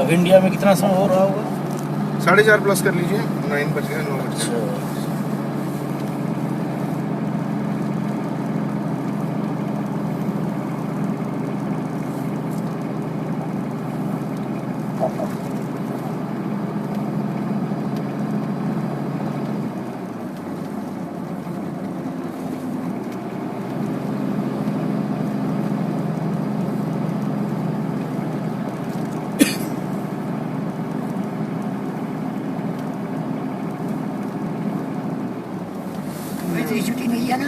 अब इंडिया में कितना समय हो रहा होगा? 4:30 प्लस कर लीजिए, 9 बज गए, 9 बज गए। छुट्टी नहीं है ना?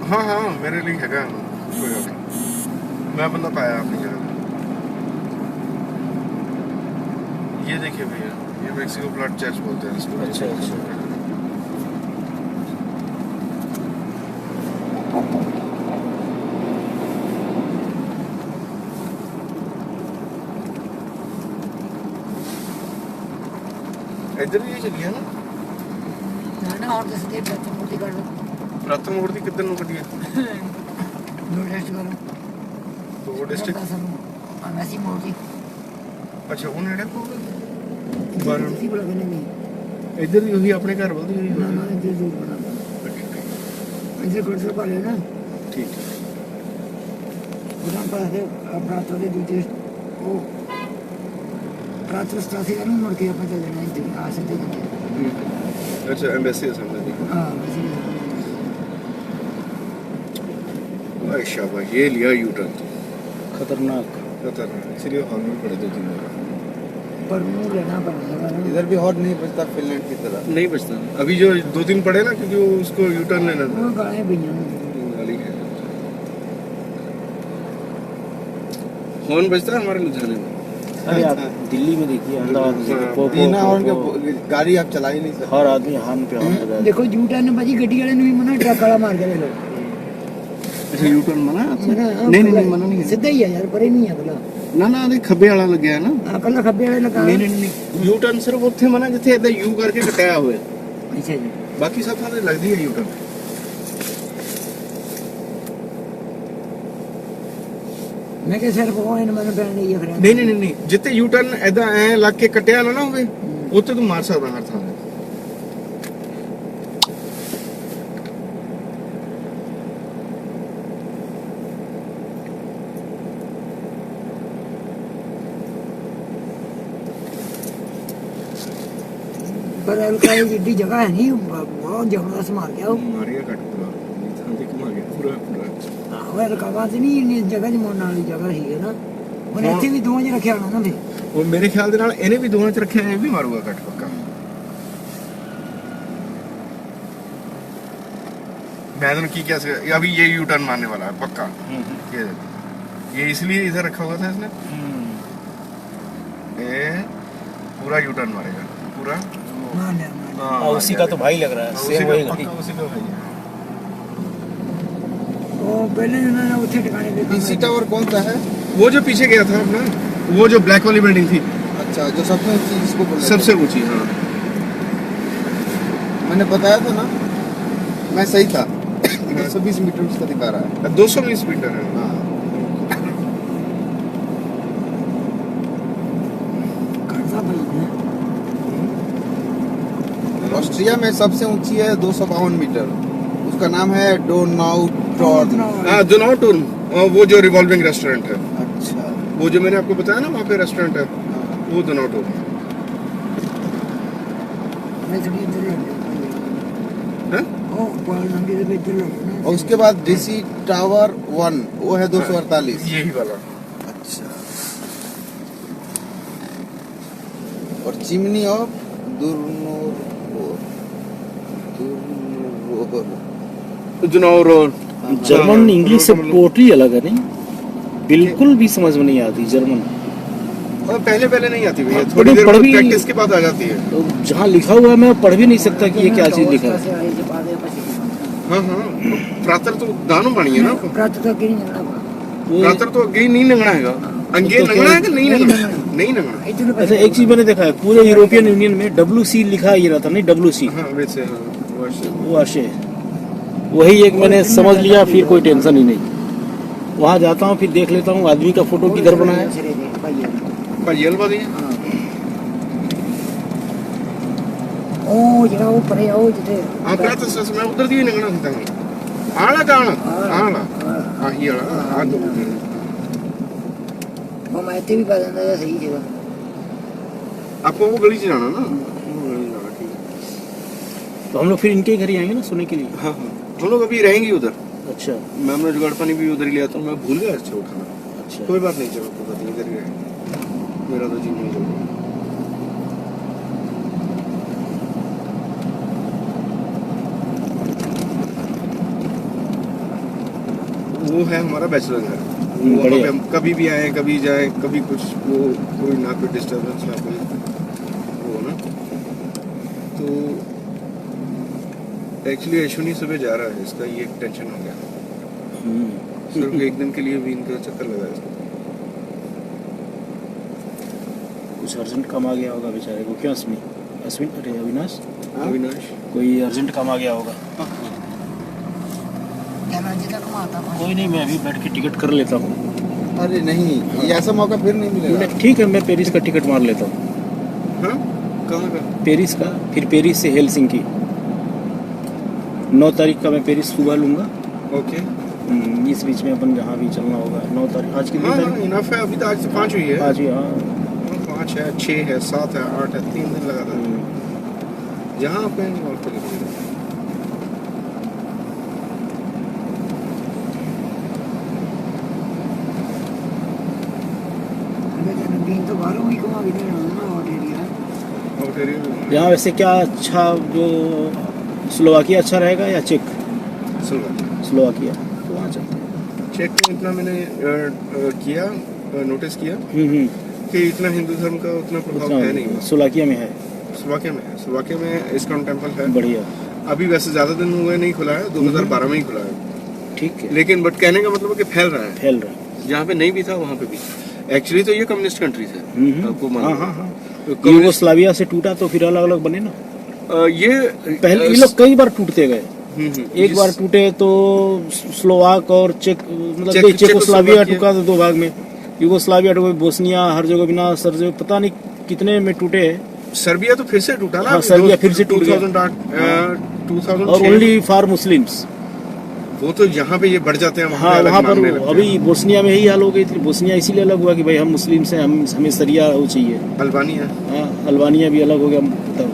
हाँ हाँ मेरे लिए है, कोई बात नहीं, मैं बंदा पाया अपनी जगह। ये देखिए भैया, ये मेक्सिको ब्लड चर्च बोलते हैं इसको। अच्छा अच्छा। इधर ये चलिए ना, ना और किसी देर तक मूर्ति कर लो। प्रथम मूर्ति किधर नु कटी है? नो रेस्ट करो तो वो डिस्ट्रिक्ट, वैसी मूर्ति अच्छा वो नेड़े बाहर किसी को लगने नहीं। इधर ही वही अपने घर बोलते हैं। ना ना इधर दूर बना इधर कुर्सी पर है ना। ठीक है। गुदाम पर है अपना तो दे दूसरे वो प्रातः स्टासी का ना मुड़ के अपन चले जाना इधर आ सकते हैं। अच्छा एम्बेसी है सामने। हां वैसे भाई शाबाश, ये लिया यू टर्न। खतरनाक। इसलिए हॉर्न में पड़े 2-3 बार। पर मुंह लेना पड़ेगा। इधर भी हॉर्न नहीं बजता फिनलैंड की तरह। नहीं बचता अभी जो 2-3 पड़े ना, क्योंकि वो उसको यू टर्न लेना था। वो गाय भैया गाली है। हॉर्न बजता है हमारे लुधियाने में। अरे आप दिल्ली में देखिए, अहमदाबाद में देखिए, पो बिना हॉर्न पो के गाड़ी आप चला ही नहीं सकते। हर आदमी हार्न पे हार्न बजा। देखो यू टर्न बाजी गड्डी वाले ने भी मना ट्रक वाला मार के ले लो। अच्छा यू टर्न मना? नहीं मना नहीं, सीधा ही है यार, परे नहीं है भला। ना ना अरे खब्बे वाला लग गया ना। कल खब्बे वाले लगा। नहीं यू टर्न सिर्फ ਉੱਥੇ ਮਨਾ ਜਿੱਥੇ ਇਦਾਂ ਯੂ ਕਰਕੇ ਕਟਾਇਆ ਹੋਇਆ। अच्छा जी। ਬਾਕੀ ਸਭ ਥਾਂ ਤੇ ਲੱਗਦੀ ਹੈ ਯੂ ਟਰਨ। मैं क्या सिर्फ वो इन मैंने पहन ली है फिर। ਨਹੀਂ ਜਿੱਥੇ ਯੂ ਟਰਨ ਇਦਾਂ ਐ ਲੱਗ ਕੇ ਕਟਿਆ ਨਾ ਹੋਵੇ, ਉੱਥੇ ਤੂੰ ਮਾਰ ਸਕਦਾ ਹਰ ਥਾਂ ਤੇ। पर अलकाई जिड्डी जगह है नहीं, बहुत जबरदस्त मार गया वो। ਮਾਰਿਆ ਕੱਟ ਪੂਰਾ ਥਾਂ ਤੇ ਘੁਮਾ ਗਿਆ ਪੂਰਾ। वो अलकावा से नहीं इन्नी जगह च मोड़ने वाली जगह ही है ना। ਉਹਨੇ ਇੱਥੇ ਵੀ ਦੋਵਾਂ 'ਚ ਰੱਖਿਆ ਹੋਣਾ ਨਾ ਫਿਰ। ਉਹ ਮੇਰੇ ਖਿਆਲ ਦੇ ਨਾਲ ਇਹਨੇ ਵੀ ਦੋਵਾਂ ਚ ਰੱਖਿਆ, ਇਹ ਵੀ ਮਾਰੂਗਾ ਕੱਟ ਪੱਕਾ। मैं तो की क्या अभी ये यू टर्न मारने वाला है पक्का। ये इसलिए इधर रखा हुआ था इसने, ये पूरा यू टर्न मारेगा पूरा। मार लिया। उसी का तो भाई लग रहा है, सेम वही गाड़ी। उसी का भाई है। वो पहले उन्होंने उसे ठिकाने पे डीसी टावर कौन सा है? वो जो पीछे गया था अपना, वो जो ब्लैक वाली बिल्डिंग थी, अच्छा जो सबसे ऊंची जिसको बोलते हैं। सबसे ऊंची। हाँ मैंने बताया था ना, मैं सही था। 220 मीटर उसका दिखा रहा है। 220 मीटर है। कर्जा बना ऑस्ट्रिया में सबसे ऊंची है 252 मीटर। उसका नाम है डोनाउटॉर्न। हाँ दोनों वो जो रिवॉल्विंग रेस्टोरेंट है, अच्छा वो जो मैंने आपको बताया ना वहाँ पे रेस्टोरेंट है, वो दोनों मैं थोड़ी इधर लग है। ओ पॉइंट नंगे से इधर लग ना। और उसके बाद डीसी टावर 1 वो है 248। यही वाला। अच्छा और चिमनी ऑफ जर्मन इंग्लिश से पोट्री अलग है नहीं, बिल्कुल भी समझ में नहीं आती जर्मन। और पहले नहीं आती भैया, थोड़ी देर पढ़ भी प्रैक्टिस के बाद आ जाती है। तो जहाँ लिखा हुआ है मैं पढ़ भी नहीं सकता कि ये क्या चीज लिखा है। हाँ प्रातर तो दानो बनी है ना। प्रातः तक नहीं लगना। प्रातर तो अगे ही नहीं लंगना है, अंगे तो लंगना है कि नहीं नहीं लंगना? लंगना। नहीं लंगना। अच्छा एक चीज मैंने देखा है, पूरे यूरोपियन यूनियन में WC लिखा ही रहता नहीं, WC हाँ वैसे हाँ वो आशय वही एक मैंने समझ लिया, फिर कोई टेंशन ही नहीं। वहाँ जाता हूँ फिर देख लेता हूँ आदमी का फोटो किधर बना है। भाई ये ਉਹ ਜਿਹੜਾ ਉਹ ਪਰੇ ਆ ਉਹ ਜਿੱਥੇ ਆ ਪ੍ਰਾਤ ਸਸ ਮੈਂ ਉਧਰ ਦੀ ਨਿਕਲਣਾ ਸੀ ਤਾਂ ਆਲਾ ਆਲਾ ਆਹੀ ਵਾਲਾ ਆ ਦੋ ਉਹ ਮੈਂ ਇੱਥੇ ਵੀ ਪਾ ਦਿੰਦਾ ਜਾਂ ਸਹੀ ਜਗ੍ਹਾ आपको वो गली से जाना ना वो गली जाना ठीक है तो हम लोग फिर इनके घर ही आएंगे ना सोने के लिए। हाँ हाँ हम लोग अभी रहेंगे उधर अच्छा मैं अपना जुगाड़ पानी भी उधर ही लिया था मैं भूल गया अच्छा उठाना अच्छा कोई बात नहीं चलो कोई बात नहीं इधर ही रहेंगे मेरा तो जी नहीं चल रहा वो है हमारा बैचलर घर वो वहाँ पे हम कभी भी आए कभी जाए कभी कुछ वो कोई ना कोई डिस्टर्बेंस ना कोई वो ना तो एक्चुअली अश्विनी सुबह जा रहा है इसका ये टेंशन हो गया सिर्फ एक दिन के लिए भी इनका चक्कर लगा है इसको कुछ अर्जेंट काम आ गया होगा बेचारे को। क्यों अश्विन अरे अविनाश अविनाश कोई अर्जेंट काम आ गया होगा। ਕਹਿਣਾ ਜਿੱਦਾਂ ਘੁਮਾਤਾ कोई नहीं मैं अभी बैठ के टिकट कर लेता हूँ। अरे नहीं ये ऐसा मौका फिर नहीं मिलेगा। ठीक है मैं पेरिस का टिकट मार लेता हूँ। हाँ कहाँ का पेरिस का फिर पेरिस से हेलसिंकी 9 तारीख का मैं पेरिस सुबह लूँगा। ओके इस बीच में अपन जहाँ भी चलना होगा 9 तारीख आज की हाँ इनफ है अभी तो आज से 5 हुई है आज ही हाँ 5 है 6 है 7 है 8 है 3 दिन लगा था जहाँ आप कहेंगे वहाँ पे लगेगा ਰੰਗੀਨ ਤੋਂ ਬਾਹਰੋਂ ਹੀ ਘੁਮਾ ਕੇ ਦੇਣਾ ਨਾ ਹੌਟ ਏਰੀਆ आउट एरिया यहाँ वैसे क्या अच्छा जो स्लोवाकिया अच्छा रहेगा या चेक स्लोवाकिया तो वहाँ चलते हैं। चेक में इतना मैंने किया नोटिस किया कि इतना हिंदू धर्म का उतना प्रभाव है नहीं स्लोवाकिया में है स्लोवाकिया में इस्कॉन टेम्पल है बढ़िया। अभी वैसे ज्यादा दिन हुए नहीं खुला है 2012 में ही खुला है ठीक है लेकिन बट कहने का मतलब है कि फैल रहा है फैल रहा है। जहाँ पे नहीं भी था वहाँ पे भी एक्चुअली तो ये कम्युनिस्ट कंट्रीज है आपको हाँ मालूम हाँ है। हाँ यूगोस्लाविया से टूटा तो फिर अलग अलग बने ना। ये पहले ये लोग कई बार टूटते गए। एक बार टूटे तो स्लोवाक और चेक मतलब चेकोस्लाविया टूटा तो 2 भाग में यूगोस्लाविया टूटा बोस्निया हर्जेगोविना सर्जे पता नहीं कितने में टूटे। सर्बिया तो फिर से टूटा ना हाँ, सर्बिया फिर से टूट गया। 2008 और ओनली फॉर मुस्लिम्स वो तो यहाँ पे ये बढ़ जाते हैं हाँ वहाँ पर अभी बोस्निया में यही हाल हो गई थी। बोस्निया इसीलिए अलग हुआ कि भाई हम मुस्लिम से हमें सरिया हो चाहिए। अल्बानिया हाँ अल्बानिया भी अलग हो गया तब।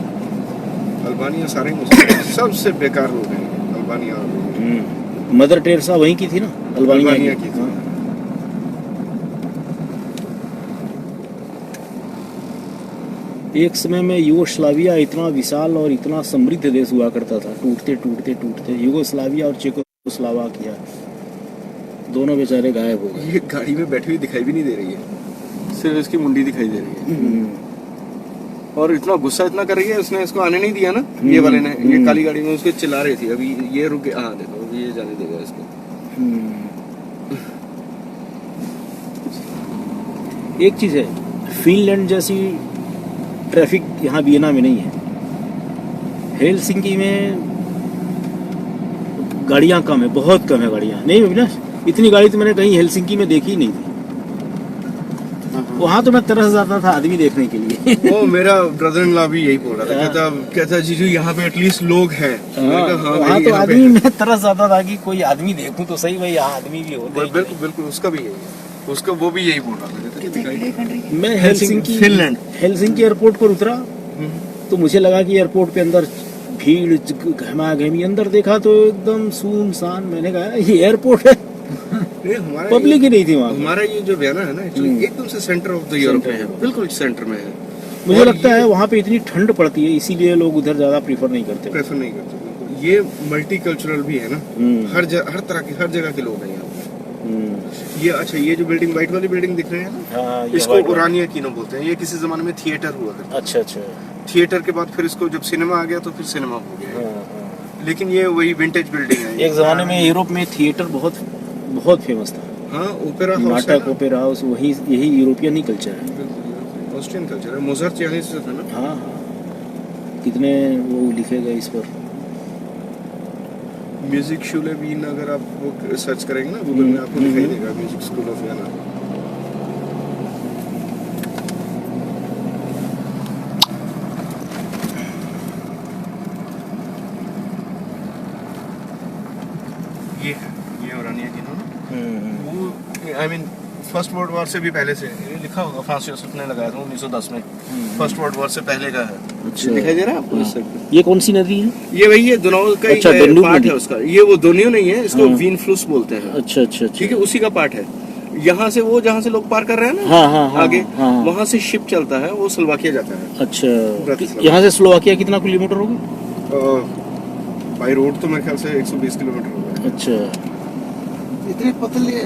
अल्बानिया सारे मुस्लिम सबसे बेकार लोग हैं अल्बानिया। मदर टेरेसा वहीं की थी ना अल्बानिया की थी। हाँ। एक समय में यूगोस्लाविया इतना विशाल और इतना समृद्ध देश हुआ करता था। टूटते टूटते टूटते यूगोस्लाविया और चेकोस्लोवाकिया दोनों बेचारे गायब हो गए। ये गाड़ी में बैठी हुई दिखाई भी नहीं दे रही है सिर्फ इसकी मुंडी दिखाई दे रही है और इतना गुस्सा इतना कर रही है उसने इसको आने नहीं दिया ना ये वाले ने ये काली गाड़ी में उसको चिल्ला रही थी। अभी ये रुक गया हाँ देखो अभी ये जाने देगा इसको। एक चीज है फिनलैंड जैसी ट्रैफिक यहाँ वियना में नहीं है। हेलसिंकी में गाड़ियाँ कम है बहुत कम है गाड़ियाँ नहीं अविनाश इतनी गाड़ी तो मैंने कहीं हेलसिंकी में देखी ही नहीं थी। वहाँ तो मैं तरस जाता था आदमी देखने के लिए। वो मेरा ब्रदर इन लॉ भी यही बोल रहा था कहता जीजू यहाँ पे एटलीस्ट लोग हैं। वहाँ तो आदमी मैं तरस जाता था कि कोई आदमी देखूं तो सही भाई यहाँ आदमी भी होते हैं। बिल्कुल बिल्कुल उसका भी यही है उसका वो भी यही बोल रहा था। मैं हेलसिंकी फिनलैंड हेलसिंकी एयरपोर्ट पर उतरा तो मुझे लगा कि एयरपोर्ट पे अंदर भीड़ घमा घमी अंदर देखा तो एकदम सुनसान। मैंने कहा ये एयरपोर्ट है पब्लिक ही नहीं थी वहाँ। हमारा ये जो वियना है ना एक्चुअली एकदम से सेंटर ऑफ द यूरोप है बिल्कुल सेंटर में है। मुझे लगता है वहाँ पे इतनी ठंड पड़ती है इसीलिए लोग उधर ज्यादा प्रेफर नहीं करते। ये मल्टी कल्चरल भी है ना हर तरह के हर जगह के लोग हैं यहाँ। ये अच्छा ये जो बिल्डिंग व्हाइट वाली बिल्डिंग दिख रहे हैं ना इसको उरानिया कीनो बोलते हैं। ये किसी जमाने में थिएटर हुआ करता। अच्छा थिएटर के बाद फिर इसको जब सिनेमा आ गया तो फिर सिनेमा हो गया। लेकिन ये वही विंटेज बिल्डिंग है। एक जमाने में यूरोप में थिएटर बहुत फेमस था। हाँ ओपेरा हाउस नाटक ओपेरा हाउस वही यही यूरोपियन ही कल्चर है ऑस्ट्रियन कल्चर है। मोजार्ट यहाँ से था ना। हाँ कितने वो लिखे गए इस पर। म्यूजिक शूले भी अगर आप वो सर्च करेंगे ना गूगल में आपको दिखाई देगा music school of Vienna. I mean first world war से भी पहले से ये लिखा होगा, फ्रांस जोसेफ ने लगाया था 1910 में। फर्स्ट वर्ल्ड वॉर से पहले का है। अच्छा। दिखाई दे रहा है आपको इस साइड पे? ये कौन सी नदी है? ये वही है, दुनाव का अच्छा, ही डन्यूब पार्ट नदी। है उसका। ये वो दोनियो नहीं है, इसको हाँ। वीन फ्लूस बोलते हैं। अच्छा अच्छा अच्छा। ठीक है, उसी का पार्ट है। यहाँ से वो जहाँ से लोग पार कर रहे हैं ना, हाँ हाँ हाँ आगे हाँ, हाँ। वहाँ से शिप चलता है, वो स्लोवाकिया जाता है। अच्छा, ब्रातिस्लावा। यहाँ से स्लोवाकिया कितना किलोमीटर होगा? बाई रोड तो मेरे ख्याल से 120 किलोमीटर होगा। अच्छा। इतने पतले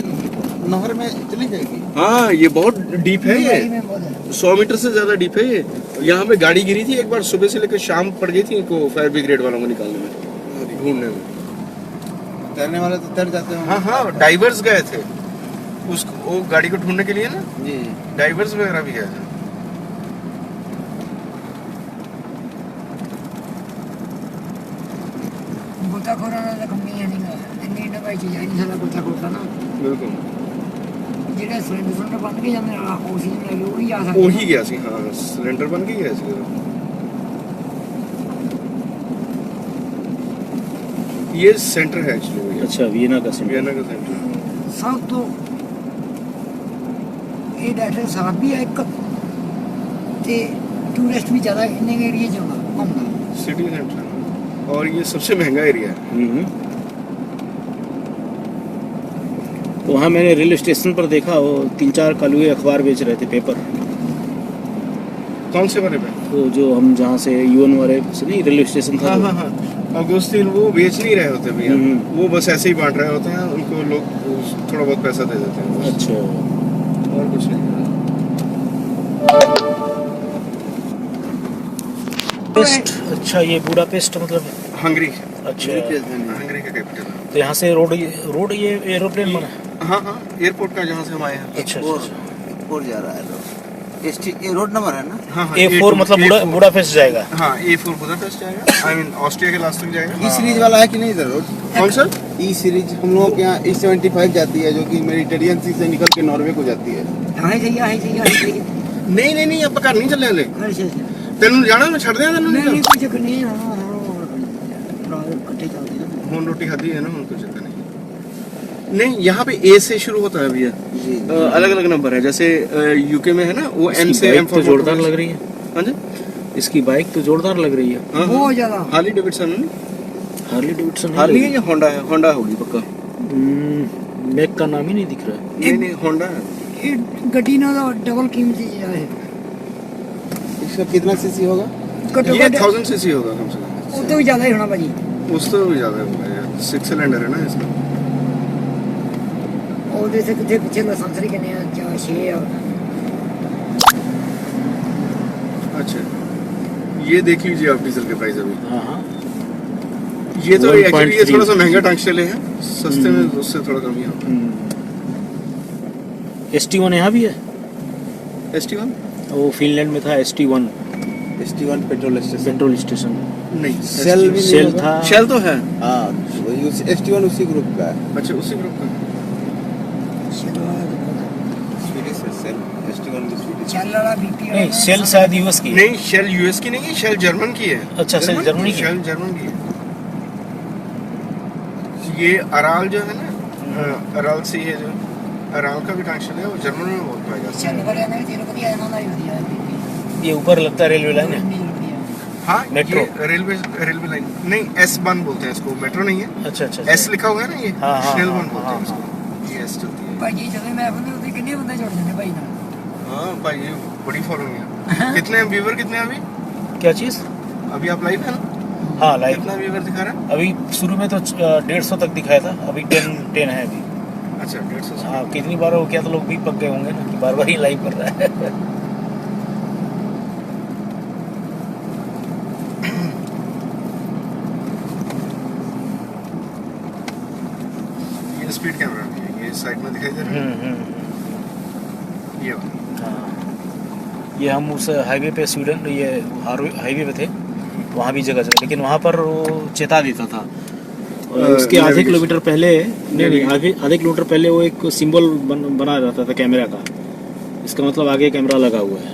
नहर में चली जाएगी? हाँ, ये बहुत डीप है, ये में बहुत है। 100 मीटर से ज्यादा डीप है ये। यहाँ पे गाड़ी गिरी थी एक बार, सुबह से लेकर शाम पड़ गई थी इनको फायर ब्रिगेड वालों को निकालने में, ढूंढने में। तैरने वाले तो तैर जाते हैं। हाँ हाँ, डाइवर्स गए थे उस वो गाड़ी को ढूंढने के लिए ना, जी। डाइवर्स वगैरह भी गए थे। गोताखोरां कंपनी नहीं ਇੰਨੀ ਡਬਾਈ ਚੀਜ਼ ਨਹੀਂ ਸਾਡਾ ਗੋਤਾਖੋਰ ਨਾ ਬਿਲਕੁਲ ਜਿਹੜੇ ਸਿਲੰਡਰ ਬੰਦ ਕੇ ਜਾਂਦੇ ਆ ਆਕਸੀਜਨ ਲੈ ਲਓ ਉਹੀ ਆ ਸਕਦੇ ਉਹੀ ਗਿਆ ਸੀ। ਹਾਂ, ਸਿਲੰਡਰ ਬਣ ਕੇ ਗਿਆ ਸੀ ਉਦੋਂ। ये सेंटर है एक्चुअली। अच्छा, वियना का सेंटर। वियना का सेंटर। ਸਭ ਤੋਂ ਇਹ ਡਾਕਟਰ ਸਾਹਿਬ ਵੀ ਆ ਇੱਕ ਤੇ ਟੂਰਿਸਟ ਵੀ ਜ਼ਿਆਦਾ ਇੰਨੇ ਏਰੀਏ ਚ ਆਉਂਦਾ ਘੁੰਮਦਾ सिटी सेंटर है और ये सबसे महंगा एरिया है। तो वहाँ मैंने रेलवे स्टेशन पर देखा, वो 3-4 कलुए अखबार बेच रहे थे, पेपर। कौन से वाले पे? तो जो हम जहाँ से यूएन वाले से नहीं, रेलवे स्टेशन था। हाँ हाँ हाँ, अगुस्तीन वो बेच नहीं रहे होते भैया, वो बस ऐसे ही बांट रहे होते हैं, उनको लोग थोड़ा बहुत पैसा दे देते हैं बस। अच्छा। और कुछ नहीं। पेस्ट। अच्छा, ये बुडापेस्ट मतलब। हंगरी। अच्छा। हंगरी का कैपिटल है। तो यहाँ से रोड ये एरोप्लेन बना है? हाँ हाँ, एयरपोर्ट का जहाँ से हम आए हैं। अच्छा अच्छा। और जा रहा है लोग। ये रोड नंबर है ना? हाँ हाँ, A4 मतलब बुडापेस्ट जाएगा। हाँ, A4 बुडापेस्ट जाएगा, आई मीन ऑस्ट्रिया के लास्ट तक जाएगा। ई सीरीज वाला है कि नहीं इधर रोड? कौन सा? ई सीरीज हम लोगों के यहाँ E75 जाती है, जो कि मेडिटेरियन सी से निकल के नॉर्वे को जाती है। ਆਹੀ ਸਹੀ नहीं नहीं नहीं, आप घर नहीं चले हले। ਅੱਛਾ तेन जाना मैं छड़ दिया तेन ਨਹੀਂ ਨਹੀਂ ਕੋਈ ਚੱਕਰ ਨਹੀਂ ਹਾਂ ਰਾਤ ਇਕੱਠੇ ਚੱਲਦੇ ਨਾ ਹੁਣ रोटी खाधी है ना, ਹੁਣ कोई चक्कर नहीं। नहीं, यहाँ पे A से शुरू होता है भैया। जी। अलग अलग नंबर है, जैसे यूके में है ना वो M इसकी से बाइक M तो जोरदार लग रही है। हाँ जी, इसकी बाइक तो जोरदार लग रही है। हाँ, ਬਹੁਤ ਜ਼ਿਆਦਾ हार्ली डेविडसन है ना? Harley Davidson. हार्ली है या होंडा है? होंडा होगी पक्का। मैक का नाम ही नहीं दिख रहा है। नहीं नहीं, होंडा है। ਇਹ ਗੱਡੀ ਨਾਲ ਡਬਲ ਕੀਮਤੀ ਹੈ ਇਹ इसका कितना सीसी होगा? ਘੱਟੋ ये ਘੱਟ 1000 सीसी होगा कम से कम। ਉਹ ਤੋਂ ਵੀ ਜ਼ਿਆਦਾ ਹੀ ਹੋਣਾ ਭਾਜੀ उससे भी ज्यादा होगा यार, 6 सिलेंडर है ना इसका। ਉਹਦੇ ਸੇ ਕਿਤੇ ਪਿੱਛੇ ਲਾਇਸੈਂਸ ਕਿੰਨੇ ਆ 6 ਆ अच्छा, ये देख लीजिए आप डीजल के प्राइस अभी। हाँ हाँ। ये तो एक्चुअली ये 1.3 थोड़ा सा महंगा टंग चले हैं, सस्ते में उससे थोड़ा कम ही होगा। ST1 यहाँ भी है। ST1 वो फिनलैंड में था ST1 ST1 petrol station. Petrol station. नहीं, सेल भी नहीं सेल होगा? था। शेल तो है। हाँ, वही ST1 उसी ग्रुप का है। अच्छा, उसी ग्रुप का। स्वीडिश है सेल। ST1 भी स्वीडिश। ਚੱਲ ਵਾਲਾ ਬੀਪੀ नहीं, सेल शायद यूएस की है। नहीं, शेल यूएस की नहीं है, शेल जर्मन की है। अच्छा, शेल जर्मनी की है। शेल जर्मन की है। ये अराल जो है ना, अराल सी है जो, अराल का भी टंक्शन है, वो जर्मन में बहुत पाया जाता ਚੱਲ ਵਾਲਿਆਂ ਨੇ ਤੇਲ ਵਧੀਆ ਇਹਨਾਂ ਦਾ ਹੀ ਵਧੀਆ ਬੀਪੀ ये ऊपर लगता है रेलवे लाइन है। ਵਧੀਆ है। हाँ, मेट्रो। ये रेलवे लाइन नहीं, S1 बोलते हैं इसको, मेट्रो नहीं है। अच्छा अच्छा। S लिखा हुआ है ना, ये हाँ, हाँ, शेल हाँ, 1 बोलते हाँ, हैं इसको। ये S चलती है। ਭਾਜੀ ਜਦੋਂ ਮੈਂ ਬੰਦੇ ਉੱਤੇ ਕਿੰਨੇ ਬੰਦੇ ਜੁੜ ਜਾਂਦੇ ਭਾਈ ਨਾਲ हाँ भाई, ये बड़ी फॉलोइंग है। कितने हैं व्यूअर, कितने हैं अभी? क्या चीज़? अभी आप लाइव है ना? हाँ, लाइव। कितना व्यूअर दिखा रहा है? अभी शुरू में तो 150 तक दिखाया था, अभी 10 है अभी। अच्छा, 150 से। हाँ, कितनी बार हो गया तो लोग भी पक गए होंगे ना कि बार बार ही लाइव कर रहा है। ये स्पीड कैमरा है, ये साइड में दिखाई दे रहा है। ये वाला। हाँ। ये हम उस हाईवे पे स्वीडन, ये हाईवे पे थे, वहाँ भी जगह जगह, लेकिन वहाँ पर वो चेता देता था। और उसके आधे navigation। किलोमीटर पहले नहीं आधे किलोमीटर पहले वो एक सिंबल बना रहता था कैमरा का, इसका मतलब आगे कैमरा लगा हुआ है।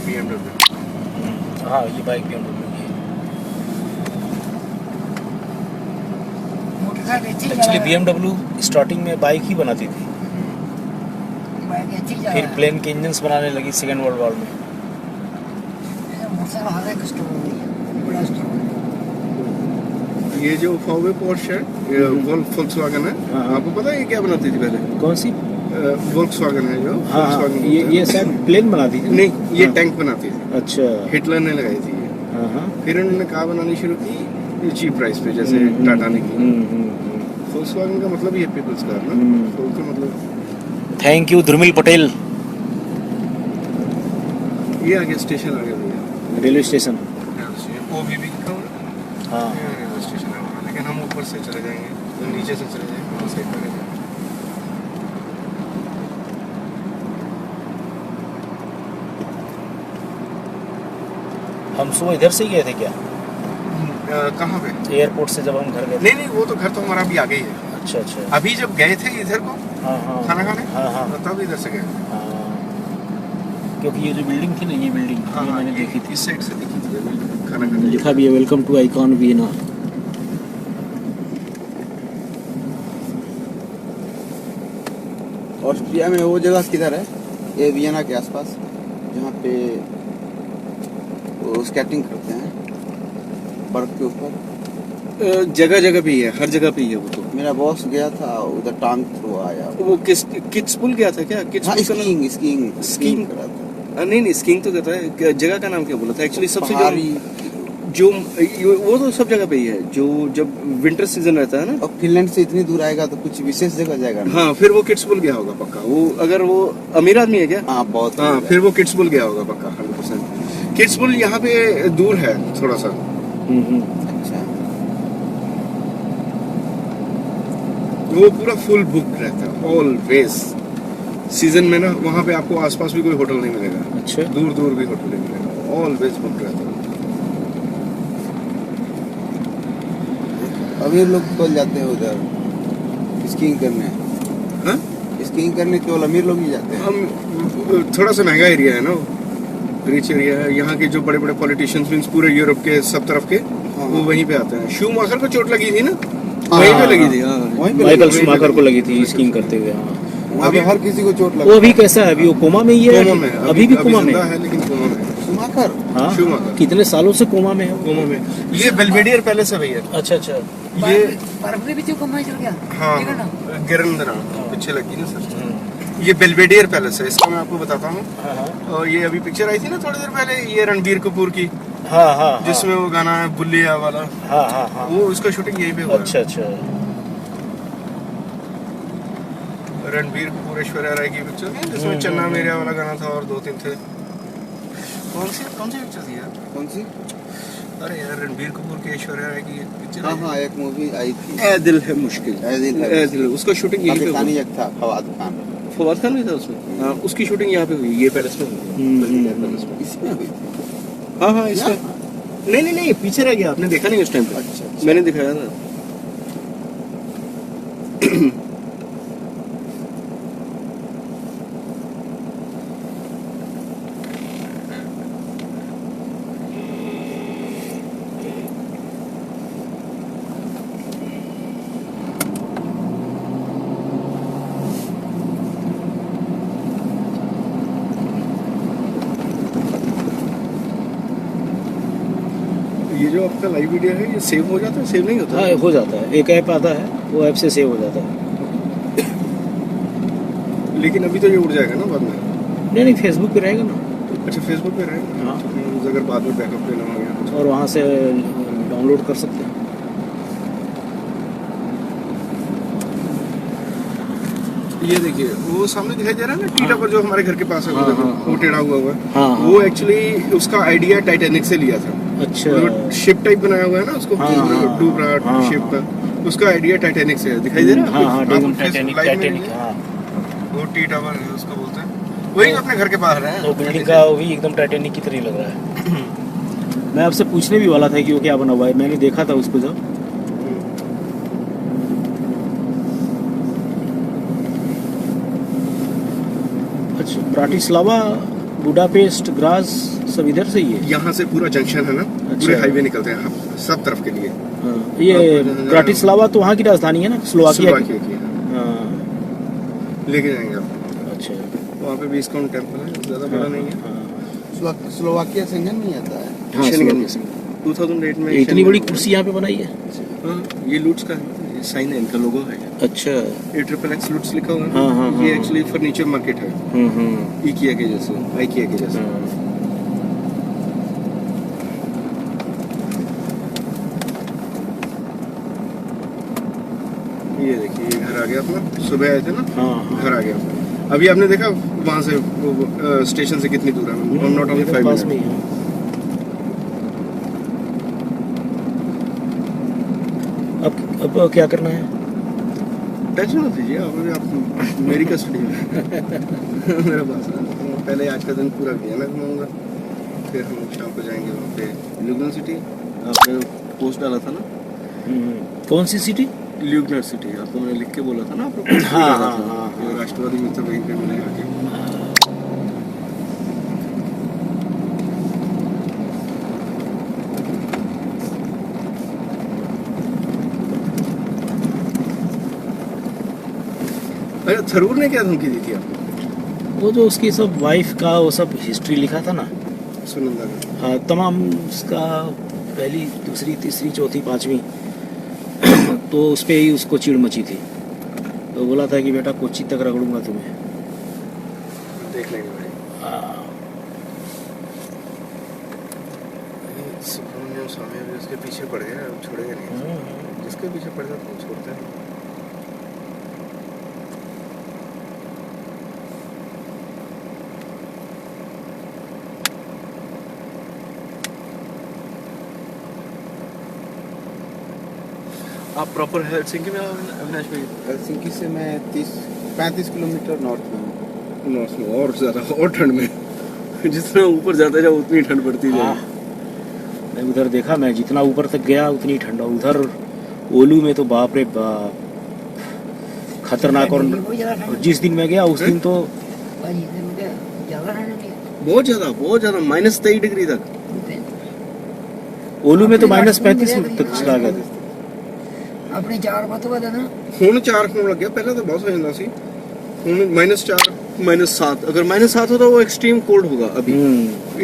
BMW। हाँ ये बाइक BMW की है। मोटरसाइकिल अच्छी एक्चुअली चला BMW स्टार्टिंग में बाइक ही बनाती थी, बाइक अच्छी चला फिर प्लेन के इंजन्स बनाने लगी सेकेंड वर्ल्ड वॉर में। मोटरसाइकिल हर एक स्टोर है, बड़ा स्टोर। ये जो VW पोर्श है, ये Volkswagen है। हाँ। आपको पता है ये क्या बनाती थी पहले? कौन सी? Volkswagen है जो हाँ हाँ Volkswagen ये बोलते हैं। शायद प्लेन बनाती थी। नहीं, ये हाँ। टैंक बनाती थी। अच्छा। हिटलर ने लगाई थी ये। हाँ हाँ। फिर उन्होंने कार बनानी शुरू की चीप प्राइस पे, जैसे टाटा ने की। Volkswagen का मतलब ये पीपल्स कार ना, तो उसका मतलब थैंक यू धर्मिल पटेल। ये आगे स्टेशन आ गया भैया, रेलवे स्टेशन। OBB का ना। हाँ ये रेलवे स्टेशन है वहाँ, लेकिन हम ऊपर से चले जाएंगे, तो नीचे से चले जाएंगे, वहाँ साइड पर। हम सुबह इधर से ही गए थे क्या? कहाँ पे? एयरपोर्ट से जब हम घर गए थे। नहीं, वो तो घर तो हमारा अभी आ गई है। अच्छा अच्छा। अभी जब गए थे इधर को हाँ हाँ खाना खाने, हाँ हाँ तब इधर से गए। हाँ। क्योंकि ये जो बिल्डिंग थी ना, ये बिल्डिंग ये मैंने देखी थी। इस साइड से देखी थी अभी खाना खाने। लिखा भी है welcome to Icon Vienna. Austria में वो जगह किधर है? ये वियना के आसपास, जहाँ पे वो स्केटिंग करते हैं बर्फ के ऊपर। जगह जगह पे ही है, हर जगह पे ही है वो तो। मेरा बॉस गया था उधर, टांग थ्रो आया। वो किड्स पुल गया था क्या? किड्स हाँ, पुल का नाम? स्कीइंग स्कीइंग स्कीइंग करा था। नहीं, स्कीइंग तो कहता है, जगह का नाम क्या बोला था? एक्चुअली सबसे पहाड़ी। जो वो तो सब जगह पे ही है, जो जब विंटर सीजन रहता है ना। और फिनलैंड से इतनी दूर आएगा तो कुछ विशेष जगह जाएगा ना। हाँ, फिर वो किड्स पुल गया होगा पक्का। वो अगर वो अमीर आदमी है क्या? हाँ बहुत हाँ, दूर है। फिर वो किड्स पुल गया होगा पक्का 100%। किड्स पुल यहाँ पे दूर है थोड़ा सा। अच्छा। वो पूरा फुल बुक रहता है ऑलवेज। सीजन में ना वहाँ पे आपको आसपास भी कोई होटल नहीं मिलेगा। अच्छा। दूर दूर भी होटल नहीं मिलेगा, ऑलवेज बुक रहता है। अमीर लोग तो जाते हैं उधर स्कीइंग करने। हाँ? स्कीइंग करने केवल अमीर लोग ही जाते हैं। हम थोड़ा सा महंगा एरिया है ना, रिच एरिया है। यहाँ के जो बड़े बड़े पॉलिटिशियंस मीन्स पूरे यूरोप के सब तरफ के, वो वहीं पे आते हैं। शूमाकर को चोट लगी थी ना, वहीं पे लगी थी। हाँ, वहीं पे माइकल लगी। शूमाकर को लगी थी स्कीइंग करते हुए। हाँ। वहाँ पे हर किसी को चोट लगा। वो अभी कैसा है? अभी वो कोमा में ही है? कोमा में है। अभी भी कोमा में जिंदा है? है, लेकिन कोमा में है। शूमाकर। हाँ शूमाकर। कितने सालों से कोमा में है वो? कोमा में। ये बेल्वेडियर पैलेस है भैया। अच्छा अच्छा। ये बर्फ भी जो कम चल गया। हाँ, ठीक है ना? गिरंदरा पीछे लगी ना सर। ये बेल्वेडियर पैलेस है, इसका मैं आपको बताता हूँ। हाँ हाँ और ये अभी पिक्चर आई थी ना थोड़ी देर पहले, ये रणबीर कपूर की, हाँ हाँ जिसमें वो गाना है बुल्लिया वाला, हाँ हाँ हाँ। वो उसका शूटिंग यहीं पे हुआ है। अच्छा अच्छा। रणबीर कपूर ऐश्वर्या राय की पिक्चर है, जिसमें चन्ना मेरिया वाला गाना था और 2-3 थे। कौन सी पिक्चर थी यार? कौन सी? अरे यार, रणबीर कपूर की ऐश्वर्या राय की पिक्चर। हाँ हाँ, एक मूवी आई थी ए दिल है मुश्किल। ए दिल है। ए दिल, उसका शूटिंग यहीं पे हुआ। पाकिस्तानी एक था फवाद खान। फवाद खान भी था उसमें। हाँ, उसकी शूटिंग यहाँ पे हुई, ये पैलेस में हुई। बेल्वेडियर पैलेस में। इसमें हुई थी। हाँ हाँ, इसमें। नहीं, पीछे रह गया, आपने देखा नहीं उस टाइम पे। अच्छा, अच्छा। मैंने दिखाया था। ये जो आपका लाइव वीडियो है, ये सेव हो जाता है? सेव नहीं होता? हाँ हो जाता है, एक ऐप आता है, वो ऐप से सेव हो जाता है। लेकिन अभी तो ये उड़ जाएगा ना बाद में। नहीं फेसबुक पे रहेगा ना। अच्छा, फेसबुक पे रहेगा। हाँ। तो अगर बाद में बैकअप लेना हो गया कुछ। और वहाँ से डाउनलोड कर सकते हैं। ये देखिए, वो सामने दिखाई दे रहा है ना टीटा पर, जो हमारे घर के पास है, वो हाँ, देखो, हाँ, वो टेढ़ा हुआ है। हाँ, हाँ। वो एक्चुअली उसका आइडिया टाइटैनिक से लिया था। अच्छा। शिप टाइप बनाया हुआ है ना उसको, हाँ, हाँ, डूब रहा हाँ, शिप हाँ। का, उसका आइडिया टाइटैनिक से है। दिखाई दे रहा है हाँ हाँ, आपको? आप टाइटैनिक लाइव में टाइटैनिक देखिए। हाँ। वो टी टावर है उसको बोलते हैं, वही जो अपने घर के बाहर है। वो बिल्डिंग का वो भी एकदम टाइटैनिक की तरह लग रहा है। मैं आपसे पूछने भी वाला था कि वो क्या बना हुआ है, मैंने देखा था उसको जब। अच्छा, ब्राटिस्लावा बुडापेस्ट, ग्राज सब इधर से ही है। यहाँ से पूरा जंक्शन है ना, पूरे हाईवे निकलते हैं सब तरफ के लिए। हाँ, ये ब्राटिस्लावा तो वहाँ की राजधानी है ना, स्लोवाकिया की। की हाँ, लेके जाएंगे आप। अच्छा। वहाँ पे भी इस्कॉन टेम्पल है, ज़्यादा बड़ा नहीं है। हाँ, स्लोवाकिया शेंगन नहीं आता है। हाँ, शेंगन स्लोवाकिया। 2008 में इतनी बड़ी कुर्सी यहाँ पे बनाई है। हाँ, ये लुट्स का है, साइन है, इनका लोगो है। अच्छा। XXX लुट्स लिखा हुआ है। हाँ, हाँ, ये हाँ। एक्चुअली फर्नीचर मार्केट है, IKEA के जैसे, IKEA के जैसे। ये देखिए, ये घर आ गया अपना, सुबह आए थे ना, हाँ, घर आ गया। अभी आपने देखा वहाँ से स्टेशन से कितनी दूर है? नॉट ओनली 5 पास में मिनट। ही है। अब क्या करना है? टच मत दीजिए, अभी आप मेरी कस्टडी में मेरे पास है। पहले आज का दिन पूरा वियना घूमूंगा, फिर हम शाम को जाएंगे वहाँ पे ल्यूगनर सिटी। आपने पोस्ट डाला था ना, कौन सी सिटी? ल्यूगनर सिटी, आपको मैंने लिख के बोला था ना, आपको हाँ, हाँ, हाँ, हाँ। राष्ट्रवादी मित्र वहीं पे मिलेगा आगे। अरे थरूर ने क्या धमकी दी थी आपको? वो जो उसकी सब वाइफ का वो सब हिस्ट्री लिखा था ना, सुनंदा का। हाँ, तमाम उसका पहली, दूसरी, तीसरी, चौथी, पांचवी तो उस पे ही उसको चिढ़ मची थी। तो बोला था कि बेटा कोच्चि तक रगड़ूंगा तुम्हें। देख लेंगे भाई। हाँ, सुब्रमण्यम स्वामी अभी उसके पीछे पड़ गए, अब छोड़ेगा नहीं। जिसके पीछे पड़ जाता है छोड़ता है। आप प्रॉपर हेलसिंकी में अविनाश भाई? हेलसिंकी से मैं 35 किलोमीटर नॉर्थ में हूँ। नॉर्थ में और ज़्यादा, और ठंड में जितना ऊपर जाता जाओ उतनी ठंड पड़ती हाँ। जाए। मैं उधर देखा, मैं जितना ऊपर तक गया उतनी ठंडा। उधर ओलू में तो बाप रे बाप, खतरनाक। और जिस दिन मैं गया उस दिन तो बहुत ज़्यादा -23 डिग्री तक। ओलू में तो -35 तक चला गया था। अपने 4 पत हुआ था ना, ਹੁਣ 4 ਹੋਣ ਲੱਗਿਆ, ਪਹਿਲਾਂ ਤਾਂ ਬਹੁਤ ਹੋ ਜਾਂਦਾ ਸੀ। ਹੁਣ -4 -7, अगर -7 हो तो वो एक्सट्रीम कोल्ड होगा। अभी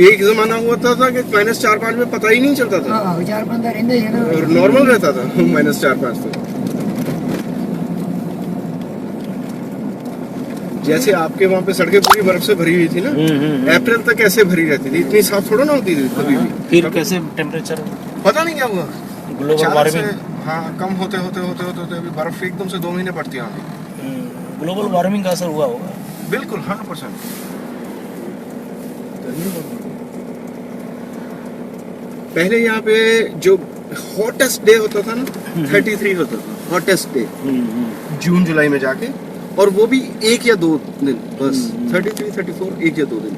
एक जमाना हुआ था कि -4-5 में पता ही नहीं चलता था, हाँ 4-5 रहते हैं ना, और नॉर्मल रहता था -4-5 तो। जैसे आपके वहाँ पे सड़कें पूरी बर्फ से भरी हुई थी ना, अप्रैल तक ऐसे भरी रहती थी, इतनी साफ थोड़ा ना होती थी कभी भी। फिर कैसे टेम्परेचर पता नहीं क्या हुआ, ग्लोबल अचानक वार्मिंग, से, हाँ, कम होते अभी बर्फ एकदम से 2 महीने पड़ती है वहाँ पे। ग्लोबल वार्मिंग का असर हुआ होगा। बिल्कुल 100%। पहले यहाँ पे जो हॉटेस्ट डे होता था ना, 33 होता था हॉटेस्ट डे, जून जुलाई में जाके, और वो भी 1 या 2 दिन बस। 33, 34, 1 या 2 दिन।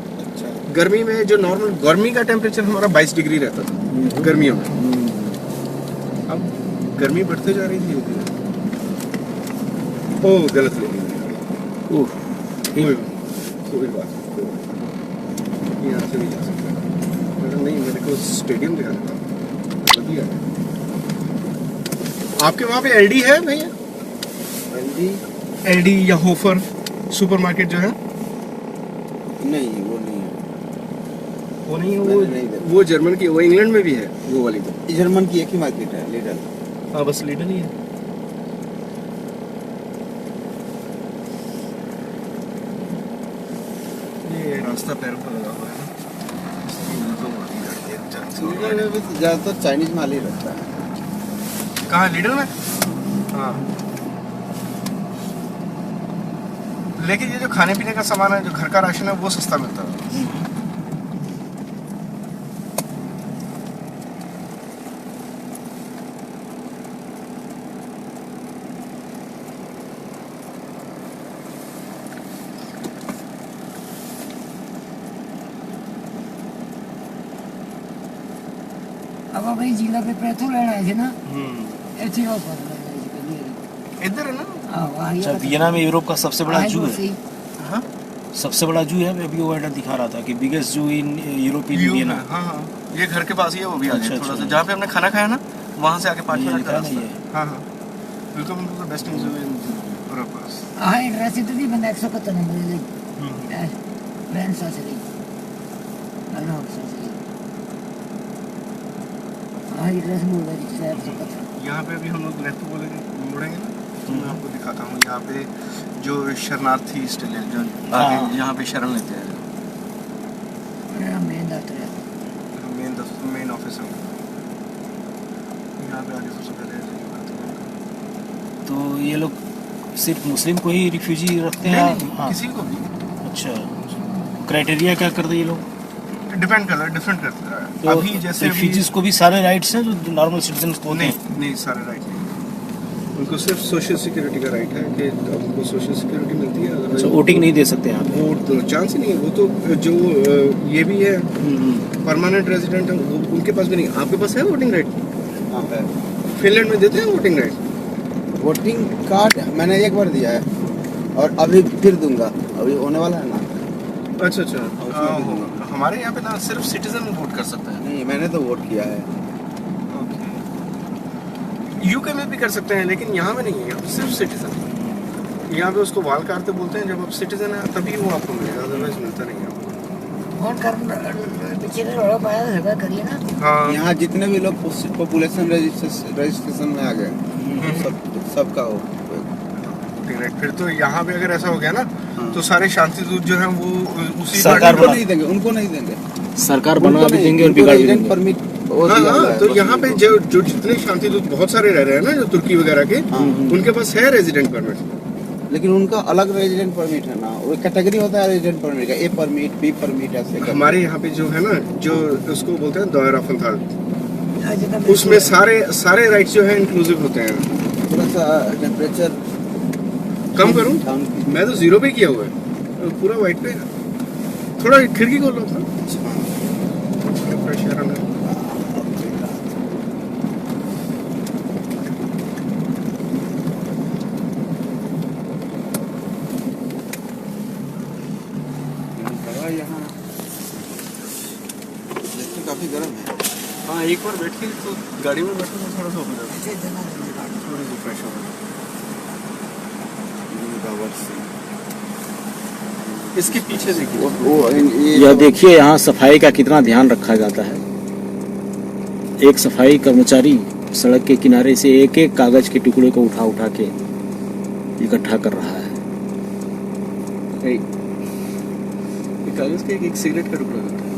गर्मी में जो नॉर्मल गर्मी का टेम्परेचर हमारा 22 डिग्री रहता था गर्मियों में। अब गर्मी बढ़ते जा रही थी धीरे-धीरे। ओह, गलत ले ली। कोई बात नहीं, यहाँ से भी जा सकते हैं। नहीं, मेरे को स्टेडियम दिखाना था। बढ़िया है। आपके वहाँ पे एलडी है भैया? एलडी या होफर सुपरमार्केट जो है? नहीं, वो नहीं है। वो नहीं है, नहीं, वो जर्मन की, वो इंग्लैंड में भी है वो वाली तो। जर्मन की एक ही मार्केट है, लिडल। हाँ, बस लीडर ही है। ये रास्ता पैरों पर लगा हुआ है ना, लिडल में भी ज़्यादातर चाइनीज माल ही रहता है। कहाँ, लीडर में? हाँ, लेकिन ये जो खाने पीने का सामान है, जो घर का राशन है, वो सस्ता मिलता है। अब अपनी जिला पे पैथो लेना है ना, ऐसे और इधर है ना? हाँ, वहाँ अच्छा, वियना में यूरोप का सबसे बड़ा जू है। हाँ, सबसे बड़ा जू है, अभी वो एड्रेस दिखा रहा था कि बिगेस्ट जू इन यूरोपियन यूनियन। हाँ हाँ, ये घर के पास ही है, वो भी आगे अच्छा, थोड़ा सा अच्छा। जहाँ पे हमने खाना खाया ना, वहाँ से आके 5 ये मिनट लिखा का है ना रास्ता। ये। हाँ हाँ, वेलकम टू द बेस्ट जू इन यूरोप। हाँ एड्रेस इतनी भी बंदा 171 नंबर है फ्रेंड्स से ली अगर ऑफिसर से हाँ एड्रेस बोल रहा है 171। यहाँ पे अभी हम लोग लेफ्ट मुड़ेंगे ना, तो मैं आपको दिखाता हूँ यहाँ पे जो शरणार्थी स्टिल है, जो आगे हाँ। यहाँ पे शरण लेते हैं, मेन दफ्तर है। मेन ऑफिस है यहाँ पे आगे सबसे पहले। तो ये लोग सिर्फ मुस्लिम को ही रिफ्यूजी रखते हैं? नहीं, हाँ। किसी को भी अच्छा, क्राइटेरिया क्या करते हैं ये लोग? डिपेंड करता है, डिफरेंट करता है। तो अभी जैसे रिफ्यूजीज को भी सारे राइट्स हैं जो नॉर्मल सिटीजन को होते हैं? नहीं नहीं, सारे राइट नहीं, उनको सिर्फ सोशल सिक्योरिटी का राइट है कि उनको सोशल सिक्योरिटी मिलती है। अच्छा, वोटिंग नहीं दे सकते यहाँ पे? वोट तो चांस ही नहीं है, वो तो जो ये भी है परमानेंट रेजिडेंट है, वो उनके पास भी नहीं। आपके पास है वोटिंग राइट? हाँ है। फिनलैंड में देते हैं वोटिंग राइट? वोटिंग कार्ड मैंने एक बार दिया है और अभी फिर दूंगा, अभी होने वाला है ना। अच्छा अच्छा, हमारे यहाँ पे ना सिर्फ सिटीजन वोट कर सकता है। नहीं, मैंने तो वोट किया है। यूके में भी कर सकते हैं, लेकिन यहाँ में नहीं है, यहाँ पे सिर्फ सिटीजन। यहाँ पे उसको वाल कार्ड बोलते हैं, जब आप सिटीजन है तभी वो आपको मिलेगा, अदरवाइज मिलता नहीं है आपको। फोन कर पीछे से रोड़ा पाया होगा, करिए ना। हाँ, यहाँ जितने भी लोग पॉपुलेशन रजिस्ट्रेशन में आ गए सबका हो। राइट। फिर तो यहाँ पे अगर ऐसा हो गया ना, हाँ। तो सारे शांति दूत जो हैं वो उसी सरकार पार्टी उनको नहीं देंगे, उनको नहीं देंगे। सरकार बनवा भी देंगे और बिगाड़ भी देंगे। परमिट हाँ, तो यहाँ पे जो जितने शांति दूत बहुत सारे रह रहे हैं ना, जो तुर्की वगैरह के, उनके पास है रेजिडेंट परमिट। लेकिन उनका अलग रेजिडेंट परमिट है ना, वो कैटेगरी होता है रेजिडेंट परमिट का, ए परमिट, बी परमिट, ऐसे करके। हमारे यहाँ पे जो है ना, जो उसको बोलते हैं दायरा फंथाल, आज तक उसमें सारे राइट्स जो है इंक्लूसिव होते हैं। थोड़ा सा टेम्परेचर कम करूँ? डाउन। मैं तो 0 पे किया हुआ है, पूरा वाइट पे है। थोड़ा खिड़की खोल लो था, फ्रेश एयर आना। यहाँ देखिए काफी गर्म है। हाँ, एक बार बैठ के तो गाड़ी में बैठो तो थोड़ा सा हो जाता है, थोड़ी सी फ्रेश हो जाता है। इसके पीछे देखिए, यह देखिए यहाँ सफाई का कितना ध्यान रखा जाता है। एक सफाई कर्मचारी सड़क के किनारे से एक एक कागज के टुकड़े को उठा उठा के इकट्ठा कर रहा है। कागज का एक सिगरेट का टुकड़ा होता है।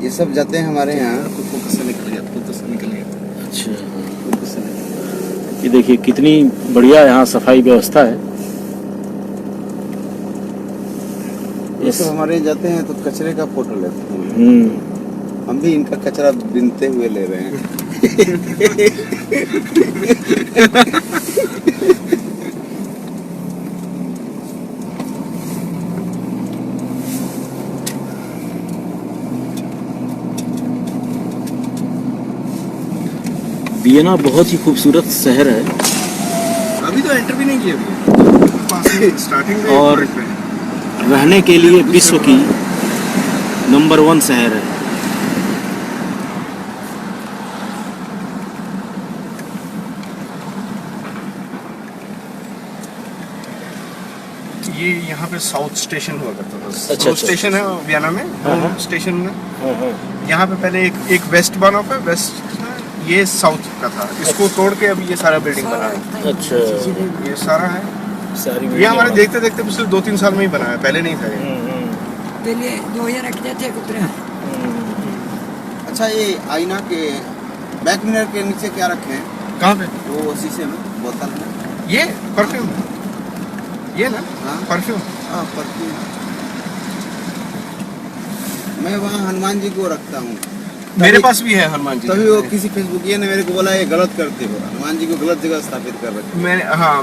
ये सब जाते हैं हमारे यहाँ। आपको फोकस से निकल गया, फोकस से निकल गया। अच्छा, फोकस से निकल गया। ये देखिए कितनी बढ़िया यहाँ सफाई व्यवस्था है। ये सब हमारे जाते हैं तो कचरे का फोटो लेते हैं। हम भी इनका कचरा बिनते हुए ले रहे हैं। वियना बहुत ही खूबसूरत शहर है अभी तो एंटर भी नहीं किया अभी, स्टार्टिंग में और एक पॉइंट पे। रहने के लिए विश्व की नंबर 1 शहर है। ये यहाँ पे साउथ स्टेशन हुआ करता था। अच्छा, साउथ अच्छा। स्टेशन है वियना में, हाँ, हाँ। स्टेशन में। यहाँ पे पहले एक वेस्ट बना हुआ है, वेस्ट ये साउथ का था, इसको तोड़ के अभी ये सारा बिल्डिंग बना है। अच्छा, ये सारा है, सारी ये हमारे देखते देखते पिछले 2-3 साल में ही बना है, पहले नहीं था ये। पहले 2000 रख जाते कुतरे। अच्छा, ये आईना के बैक मिरर के नीचे क्या रखे हैं? कहाँ पे? वो शीशे में बोतल में। ये परफ्यूम, ये ना हाँ। परफ्यूम। हाँ, परफ्यूम। मैं वहाँ हनुमान जी को रखता हूँ। मेरे पास भी है हनुमान जी। तभी वो किसी फेसबुकिया ने मेरे को बोला ये गलत करते हो, हनुमान जी को गलत जगह स्थापित कर रखे।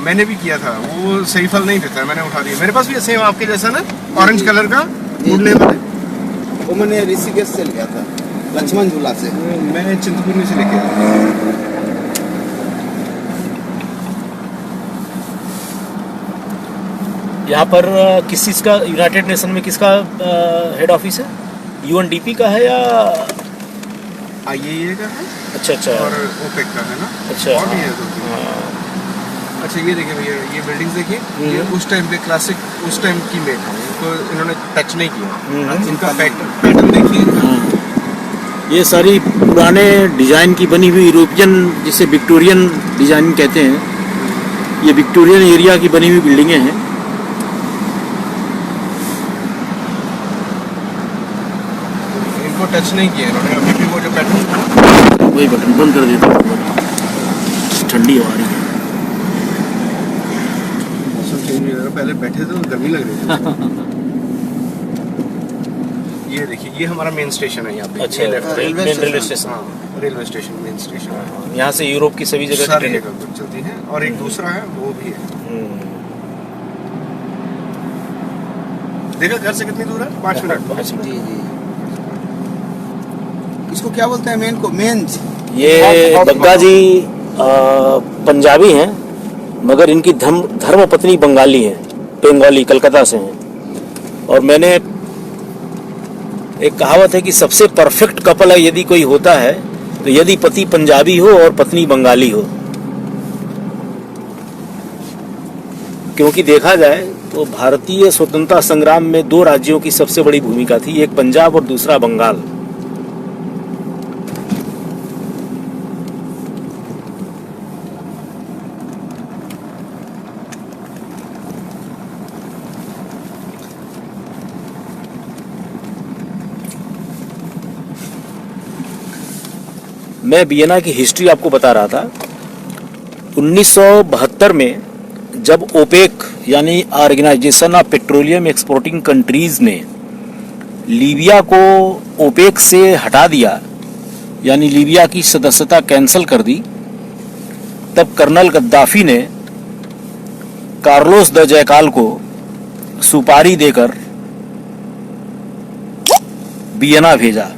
मैंने भी किया था, वो सही फल नहीं देता है, मैंने उठा दिया। मेरे पास भी सेम आपके जैसा ना, ऑरेंज कलर का उड़ने वाले। वो मैंने ऋषिकेश से लिया था, लक्ष्मण झूला से। मैं चिंतपूर्णी से लेके आया। यहाँ पर किस चीज़ का, यूनाइटेड नेशन में किसका हेड ऑफिस है? यूएनडीपी का है या? IAEA का है अच्छा अच्छा। और OPEC का है ना। अच्छा और भी है दो तीन। हाँ। अच्छा ये देखिए भैया, ये बिल्डिंग्स देखिए, ये उस टाइम पे क्लासिक उस टाइम की मेड है, इनको इन्होंने टच नहीं किया। इनका पैटर्न देखिए। ये सारी पुराने डिजाइन की बनी हुई यूरोपियन, जिसे विक्टोरियन डिजाइन कहते हैं, ये विक्टोरियन एरिया की बनी हुई बिल्डिंगें हैं। इनको टच नहीं किया इन्होंने, अभी भी वो जो पैटर्न। वही बटन बंद कर देता हूँ, ठंडी हवा रही है। मौसम चेंज हो रहा है, पहले बैठे थे तो गर्मी लग रही थी। ये देखिए, ये हमारा मेन स्टेशन है यहाँ पे। अच्छा, ये लेफ्ट है। Railway station. हाँ, रेलवे स्टेशन, मेन स्टेशन। यहाँ से यूरोप की सभी जगह सारी ट्रेनें। जगह कुछ चलती हैं, और एक दूसरा है वो भी है। देखा घर से कितनी दूर है? 5 मिनट। 5 मिनट। जी जी। इसको क्या बोलते हैं मेन को? मेंज। ये बग्गा जी पंजाबी हैं, मगर इनकी धर्म पत्नी बंगाली है, बंगाली, कलकत्ता से हैं। और मैंने एक कहावत है कि सबसे परफेक्ट कपल है यदि कोई होता है तो यदि पति पंजाबी हो और पत्नी बंगाली हो। क्योंकि देखा जाए तो भारतीय स्वतंत्रता संग्राम में 2 राज्यों की सबसे बड़ी भूमिका थी, एक पंजाब और दूसरा बंगाल। मैं वियना की हिस्ट्री आपको बता रहा था। 1972 में जब ओपेक यानी Organization of Petroleum Exporting Countries ने लीबिया को ओपेक से हटा दिया, यानी लीबिया की सदस्यता कैंसिल कर दी, तब कर्नल गद्दाफी ने कार्लोस द जयकाल को सुपारी देकर वियना भेजा।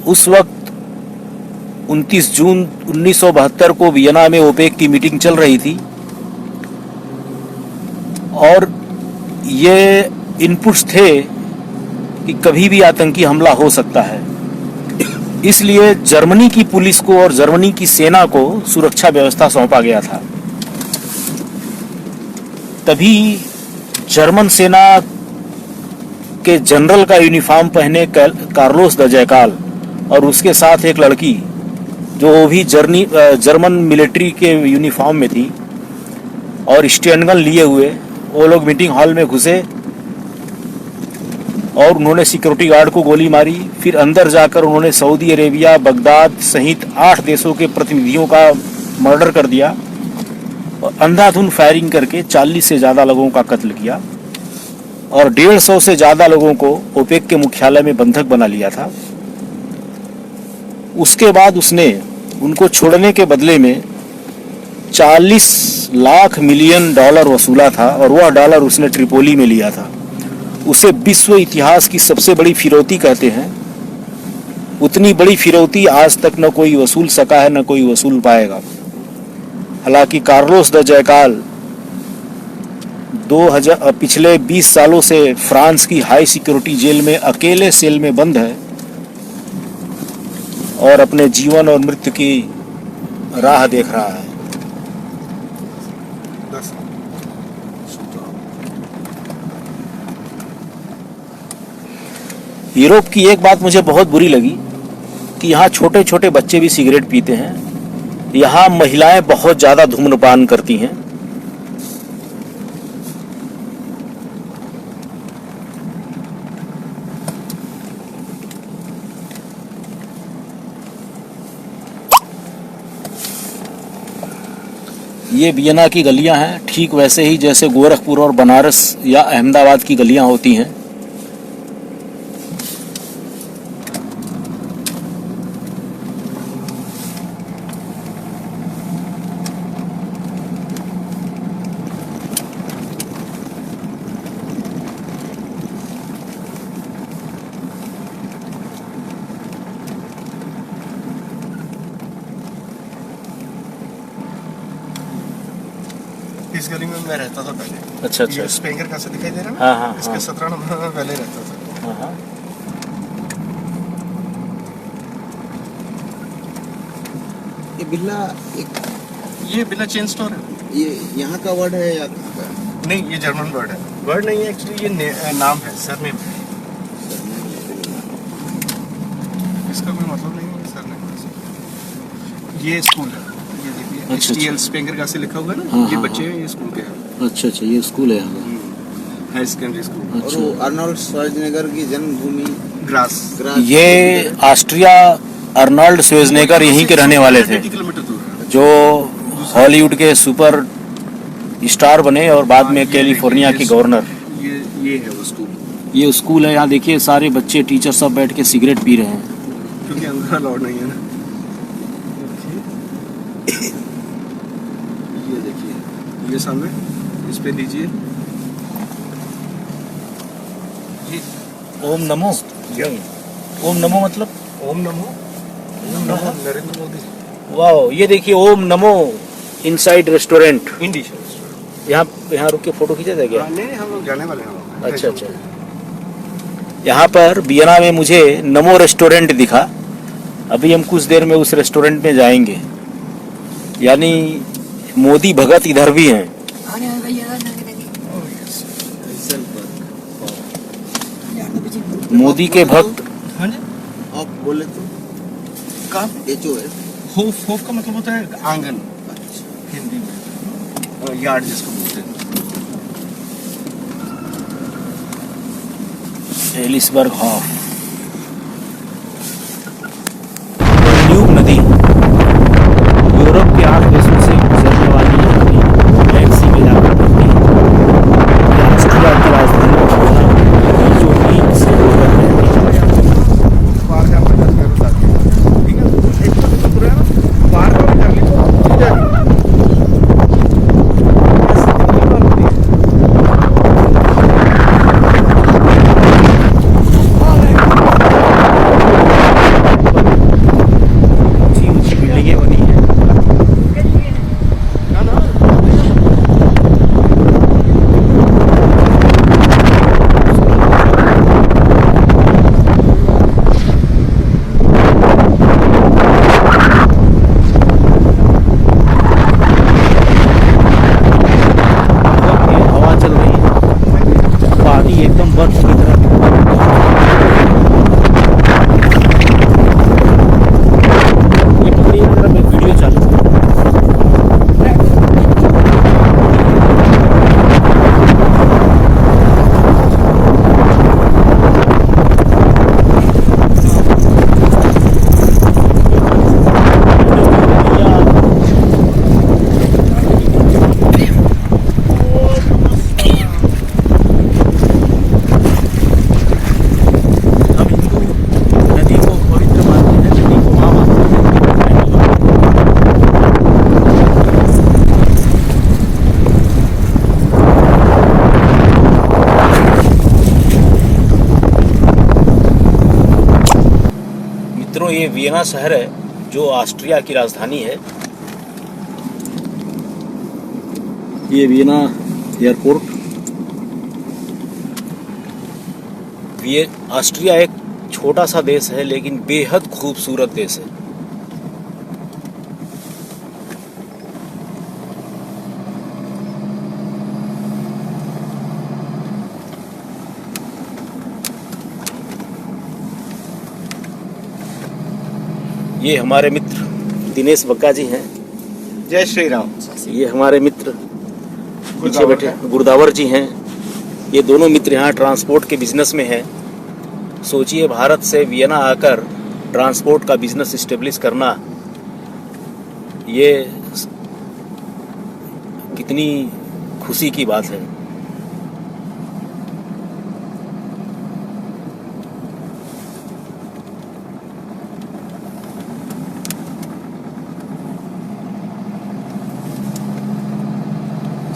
उस वक्त 29 जून 1972 को वियना में ओपेक की मीटिंग चल रही थी और ये इनपुट्स थे कि कभी भी आतंकी हमला हो सकता है। इसलिए जर्मनी की पुलिस को और जर्मनी की सेना को सुरक्षा व्यवस्था सौंपा गया था। तभी जर्मन सेना के जनरल का यूनिफॉर्म पहने कार्लोस द जयकाल और उसके साथ एक लड़की जो भी जर्मन मिलिट्री के यूनिफॉर्म में थी और स्टैंडगन लिए हुए, वो लोग मीटिंग हॉल में घुसे और उन्होंने सिक्योरिटी गार्ड को गोली मारी। फिर अंदर जाकर उन्होंने सऊदी अरेबिया, बगदाद सहित 8 देशों के प्रतिनिधियों का मर्डर कर दिया और अंधाधुंध फायरिंग करके 40 से ज़्यादा लोगों का कत्ल किया और 150 से ज़्यादा लोगों को ओपेक के मुख्यालय में बंधक बना लिया था। उसके बाद उसने उनको छोड़ने के बदले में 40 लाख मिलियन डॉलर वसूला था और वह डॉलर उसने ट्रिपोली में लिया था। उसे विश्व इतिहास की सबसे बड़ी फिरौती कहते हैं। उतनी बड़ी फिरौती आज तक न कोई वसूल सका है, न कोई वसूल पाएगा। हालांकि कार्लोस द जयकाल पिछले 20 सालों से फ्रांस की हाई सिक्योरिटी जेल में अकेले सेल में बंद है और अपने जीवन और मृत्यु की राह देख रहा है। यूरोप की एक बात मुझे बहुत बुरी लगी कि यहाँ छोटे छोटे बच्चे भी सिगरेट पीते हैं। यहाँ महिलाएं बहुत ज़्यादा धूम्रपान करती हैं। ये वियना की गलियां हैं, ठीक वैसे ही जैसे गोरखपुर और बनारस या अहमदाबाद की गलियां होती हैं। इस गली में मैं रहता था पहले। अच्छा अच्छा। ये स्पेंगर कैसे दिखाई दे रहा है? हाँ हाँ इसके हाँ 17 नंबर में पहले रहता था। हाँ हाँ। ये बिल्ला ये बिना चेन स्टोर है। ये यहाँ का वर्ड है या कहाँ का? नहीं, ये जर्मन वर्ड है। वर्ड नहीं है एक्चुअली, ये नाम है, सरनेम है। इसका कोई मतलब नहीं है सरनेम। ये स्कूल है, ये देखिए अच्छा, HTL स्पेंगर कैसे लिखा हुआ है ना। हाँ, ये हाँ, बच्चे हैं, ये स्कूल के हैं। अच्छा अच्छा, ये स्कूल है यहाँ हाई सेकेंडरी स्कूल। का। और वो अच्छा, अर्नोल्ड श्वार्ज़नेगर की जन्मभूमि ग्रास। ग्रास ये ऑस्ट्रिया अर्नोल्ड श्वार्ज़नेगर यहीं के रहने वाले थे, 80 किलोमीटर दूर है। जो हॉलीवुड के सुपर स्टार बने और बाद में ये कैलिफोर्निया देखिए, के गवर्नर। ये है वो स्कूल। ये स्कूल है, यहाँ देखिए सारे बच्चे टीचर सब बैठ के सिगरेट पी रहे हैं। क्योंकि अंदर अलाउड नहीं है ना। ये देखिए, ये सामने, इस पे लीजिए। ये ओम नमो। ओम नमो मतलब ओम नमो नरेंद्र मोदी। वाह, ये देखिए ओम नमो इनसाइड रेस्टोरेंट। इंडिश। यहाँ रुक के फोटो खींचा जाएगा क्या? नहीं, हम लोग जाने वाले हैं। अच्छा अच्छा। यहाँ पर वियना में मुझे नमो रेस्टोरेंट दिखा। अभी हम कुछ देर में उस रेस्टोरेंट में जाएंगे। यानी मोदी भगत इधर भी हैं। आने वाले भैया ना नंगे मोदी के भक्त। हाँ जी। आप बोले तो कहाँ? HOF होफ का मतलब होता है आंगन हिंदी में, यार्ड जिसको बोलते हैं। एलिसबर्ग हॉफ। न्यूब नदी यूरोप के 8 देशों से गुजरने वाली यह नदी ब्लैक सी में जाकर पड़ती है। यह ऑस्ट्रिया की राजधानी जो मीन से होकर बहती है। बाहर का अपना 10 पैरों साथ है। ठीक है, एक तो पूरा है ना, बाहर का भी कर ली तो सीधा नहीं। ऊंची ऊंची बिल्डिंगें बनी हैं। हवा चल रही है, पानी एकदम बर्फ की तरह दिखता है। ये पकड़िए जरा, मैं वीडियो चालू करूँ। हम हिंदू नदी को पवित्र मानते हैं, नदी को माँ मानते हैं। मित्रों, ये वियना शहर है जो ऑस्ट्रिया की राजधानी है। ये वियना एयरपोर्ट। ये ऑस्ट्रिया एक छोटा सा देश है लेकिन बेहद खूबसूरत देश है। ये हमारे मित्र दिनेश बग्गा जी हैं। जय श्री राम। ये हमारे मित्र पीछे बैठे गुरदावर जी हैं। ये दोनों मित्र यहाँ ट्रांसपोर्ट के बिजनेस में हैं। सोचिए, भारत से वियना आकर ट्रांसपोर्ट का बिजनेस इस्टेब्लिश करना, ये कितनी खुशी की बात है।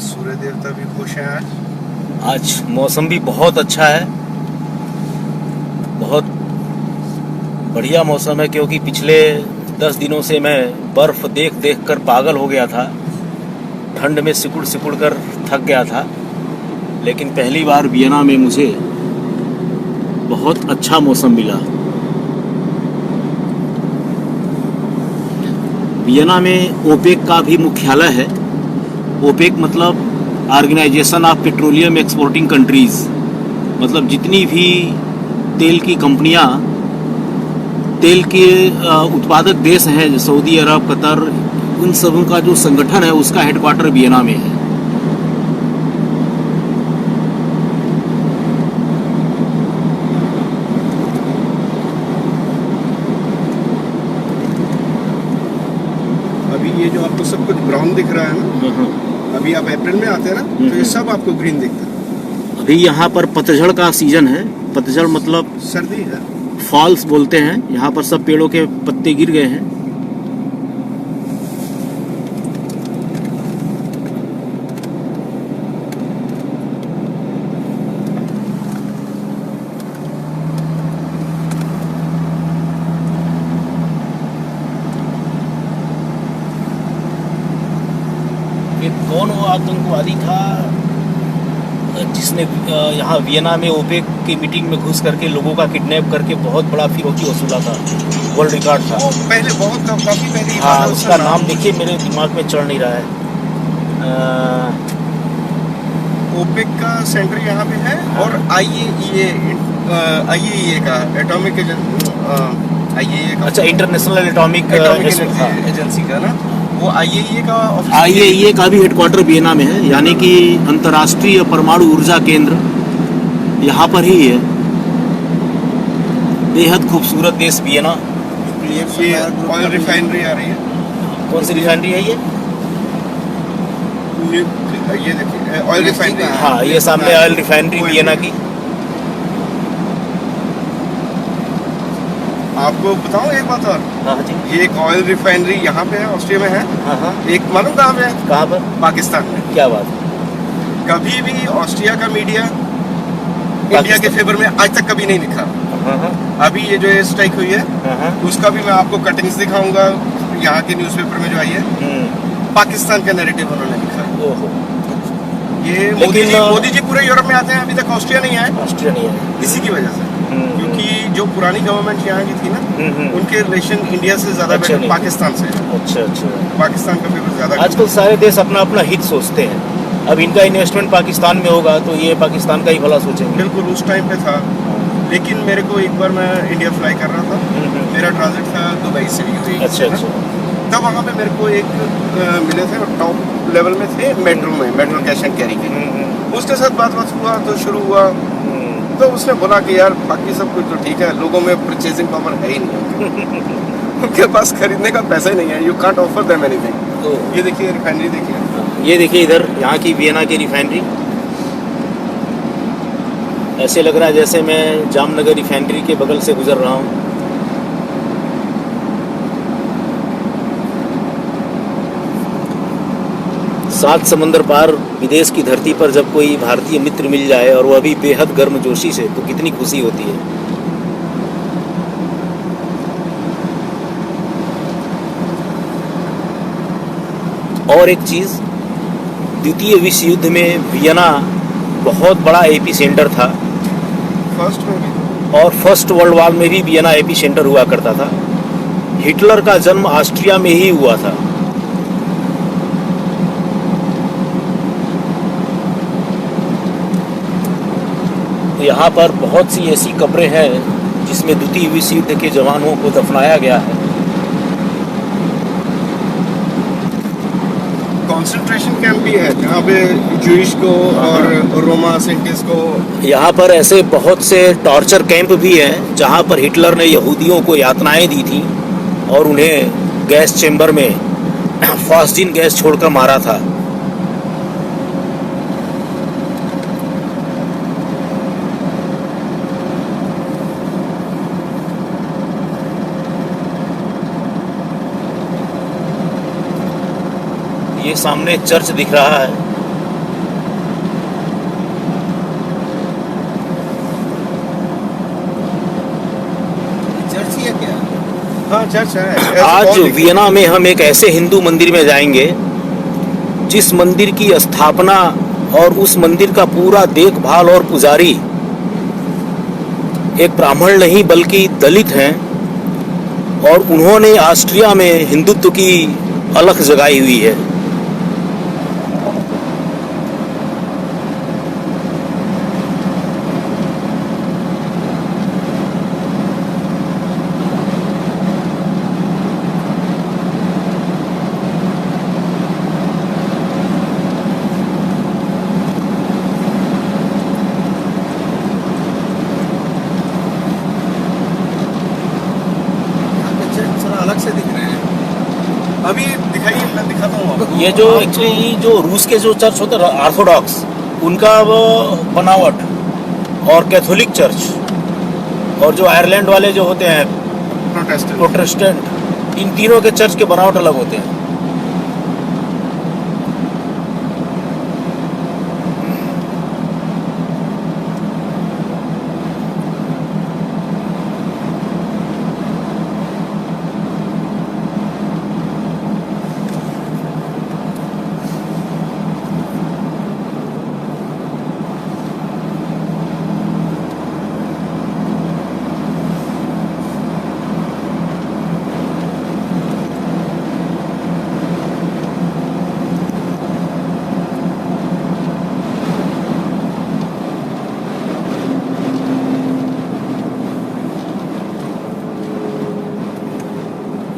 सूर्य देवता भी खुश हैं आज। आज मौसम भी बहुत अच्छा है, बहुत बढ़िया मौसम है, क्योंकि पिछले 10 दिनों से मैं बर्फ देख देख कर पागल हो गया था। ठंड में सिकुड़ सिकुड़ कर थक गया था, लेकिन पहली बार वियना में मुझे बहुत अच्छा मौसम मिला। वियना में ओपेक का भी मुख्यालय है। ओपेक मतलब Organization of Petroleum Exporting Countries, मतलब जितनी भी तेल की कंपनियां, तेल के उत्पादक देश हैं, सऊदी अरब, कतर, उन सबों का जो संगठन है उसका हेडक्वार्टर वियना में है। अभी ये जो आपको सब कुछ ब्राउन दिख रहा है ना, अभी आप अप्रैल में आते हैं ना, तो ये सब आपको ग्रीन दिखता है। अभी यहाँ पर पतझड़ का सीजन है। पतझड़ मतलब सर्दी है, फॉल्स बोलते हैं। यहाँ पर सब पेड़ों के पत्ते गिर गए हैं। ये कौन वो आतंकवादी था जिसने यहाँ वियना में ओपेक की मीटिंग में घुस करके लोगों का किडनैप करके बहुत बड़ा फिरौती वसूला था? वर्ल्ड रिकॉर्ड था। वो पहले बहुत काफी पहले ही हाँ, था, उसका नाम देखिए, मेरे दिमाग में चढ़ नहीं रहा है। ओपेक का सेंटर यहाँ पे है, और आईएईए का एटॉमिक आईएईए का, अच्छा, इंटरनेशनल एटॉमिक एजेंसी का ना, वो आईएईए का आईएईए का भी हेडक्वार्टर वियना में है, यानी कि अंतर्राष्ट्रीय परमाणु ऊर्जा केंद्र यहाँ पर ही है। बेहद खूबसूरत देश वियना। ऑयल रिफाइनरी आ रही है। कौन सी रिफाइनरी है ये? ये देखिए ऑयल रिफाइनरी। हाँ, ये सामने ऑयल रिफाइनरी वियना की। आपको बताऊं एक बात और, हाँ जी। ये एक ऑयल रिफाइनरी यहाँ पे है, ऑस्ट्रिया में है। हाँ, एक मालूम कहाँ पे है? कहाँ पर? पाकिस्तान में। क्या बात? कभी भी ऑस्ट्रिया का मीडिया इंडिया के फेवर में आज तक कभी नहीं लिखा। अभी ये जो स्ट्राइक हुई है उसका भी मैं आपको कटिंग्स दिखाऊंगा, यहाँ के न्यूज़पेपर में जो आई है। पाकिस्तान का नैरेटिव उन्होंने लिखा है। ये मोदी जी पूरे यूरोप में आते हैं, अभी तक ऑस्ट्रिया नहीं आए। ऑस्ट्रिया नहीं है इसी की वजह से, क्योंकि जो पुरानी गवर्नमेंट यहाँ की थी ना, उनके रिलेशन इंडिया से ज्यादा अच्छा बेटर पाकिस्तान से है। अच्छा। पाकिस्तान का फेवर ज्यादा। आजकल सारे देश अपना अपना हित सोचते हैं। अब इनका इन्वेस्टमेंट पाकिस्तान में होगा तो ये पाकिस्तान का ही भला सोचेंगे। बिल्कुल उस टाइम पे था, लेकिन मेरे को एक बार मैं इंडिया फ्लाई कर रहा था, मेरा ट्रांजिट था दुबई से यूएई। अच्छा। तब वहाँ पे मेरे को एक मिले थे, टॉप लेवल में थे, मेट्रो कैश एंड कैरी के। उसके साथ बात हुआ तो शुरू हुआ, तो उसने बोला कि यार बाकी सब कुछ तो ठीक है, लोगों में परचेजिंग पावर है ही नहीं। उनके पास खरीदने का पैसा ही नहीं है। You can't offer them anything. ये देखिए रिफाइनरी देखिए, ये देखिए इधर यहाँ की वियना की रिफाइनरी। ऐसे लग रहा है जैसे मैं जामनगर रिफाइनरी के बगल से गुजर रहा हूँ। सात समंदर पार विदेश की धरती पर जब कोई भारतीय मित्र मिल जाए और वह भी बेहद गर्मजोशी से, तो कितनी खुशी होती है। और एक चीज़, द्वितीय विश्व युद्ध में वियना बहुत बड़ा एपी सेंटर था। फर्स्ट में भी, और फर्स्ट वर्ल्ड वॉर में भी वियना एपी सेंटर हुआ करता था। हिटलर का जन्म ऑस्ट्रिया में ही हुआ था। यहाँ पर बहुत सी ऐसी कब्रें हैं जिसमें द्वितीय विश्व युद्ध के जवानों को दफनाया गया है। कंसंट्रेशन कैंप भी है जहाँ पे जूइश को और रोमा सेंटिस को। यहाँ पर ऐसे बहुत से टॉर्चर कैंप भी हैं जहाँ पर हिटलर ने यहूदियों को यातनाएं दी थी और उन्हें गैस चेंबर में फॉस्जिन गैस छोड़कर मारा था। ये सामने चर्च दिख रहा है। चर्च ही है क्या? हाँ चर्च है। आज वियना में हम एक ऐसे हिंदू मंदिर में जाएंगे जिस मंदिर की स्थापना और उस मंदिर का पूरा देखभाल और पुजारी एक ब्राह्मण नहीं बल्कि दलित हैं, और उन्होंने ऑस्ट्रिया में हिंदुत्व की अलख जगाई हुई है। अलग से दिख रहे हैं। अभी दिखाइए, मैं दिखाता हूँ आपको। ये जो एक्चुअली जो रूस के जो चर्च होते हैं ऑर्थोडॉक्स, उनका वो बनावट, और कैथोलिक चर्च, और जो आयरलैंड वाले जो होते हैं प्रोटेस्टेंट, इन तीनों के चर्च के बनावट अलग होते हैं।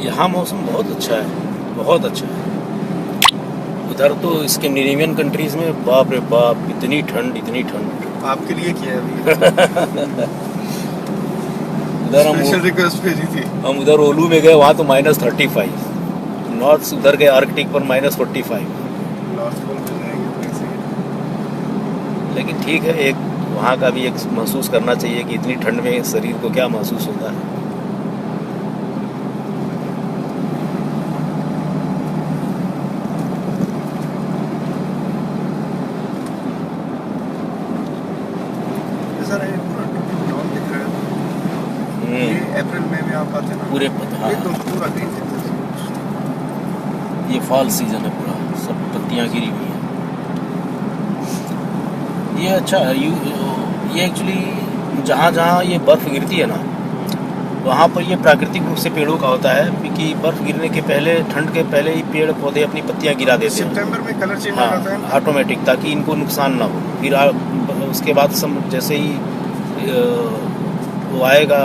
यहाँ मौसम बहुत अच्छा है, बहुत अच्छा है। उधर तो स्कैंडिनेवियन कंट्रीज में बाप रे बाप, इतनी ठंड, इतनी ठंड। आपके लिए किया है अभी। उधर स्पेशल रिक्वेस्ट भेजी थी। हम उधर ओलू में गए, वहाँ तो -35, नॉर्थ उधर गए आर्कटिक पर -45। नॉर्थ पोल पे जाएंगे वैसे। लेकिन ठीक है, एक वहाँ का भी एक महसूस करना चाहिए कि इतनी ठंड में शरीर को क्या महसूस होता है। सर ये पूरा टॉप दिख रहा है। ये अप्रैल में आप आते हैं ना, पूरे हाँ, एकदम पूरा ग्रीन दिखता ये फॉल सीजन है पूरा, सब पत्तियाँ गिरी हुई हैं। ये अच्छा है, ये एक्चुअली जहाँ जहाँ ये बर्फ़ गिरती है ना, वहाँ पर ये प्राकृतिक रूप से पेड़ों का होता है, क्योंकि बर्फ़ गिरने के पहले, ठंड के पहले ही पेड़ पौधे अपनी पत्तियाँ गिरा देते हैं। सितंबर में कलर चेंज हो जाता है हाँ, ऑटोमेटिक, ताकि इनको नुकसान ना हो। फिर उसके बाद जैसे ही वो आएगा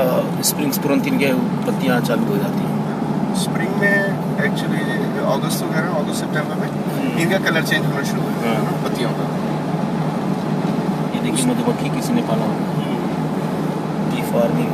स्प्रिंग, तुरंत इनके पत्तियाँ चालू हो जाती हैं। स्प्रिंग में एक्चुअली अगस्त वगैरह, अगस्त सितंबर में इनका कलर चेंज होना शुरू हो जाता है ना, पत्तियों का। ये देखिए मधुमक्खी किसी ने पाला होगा, बी फार्मिंग।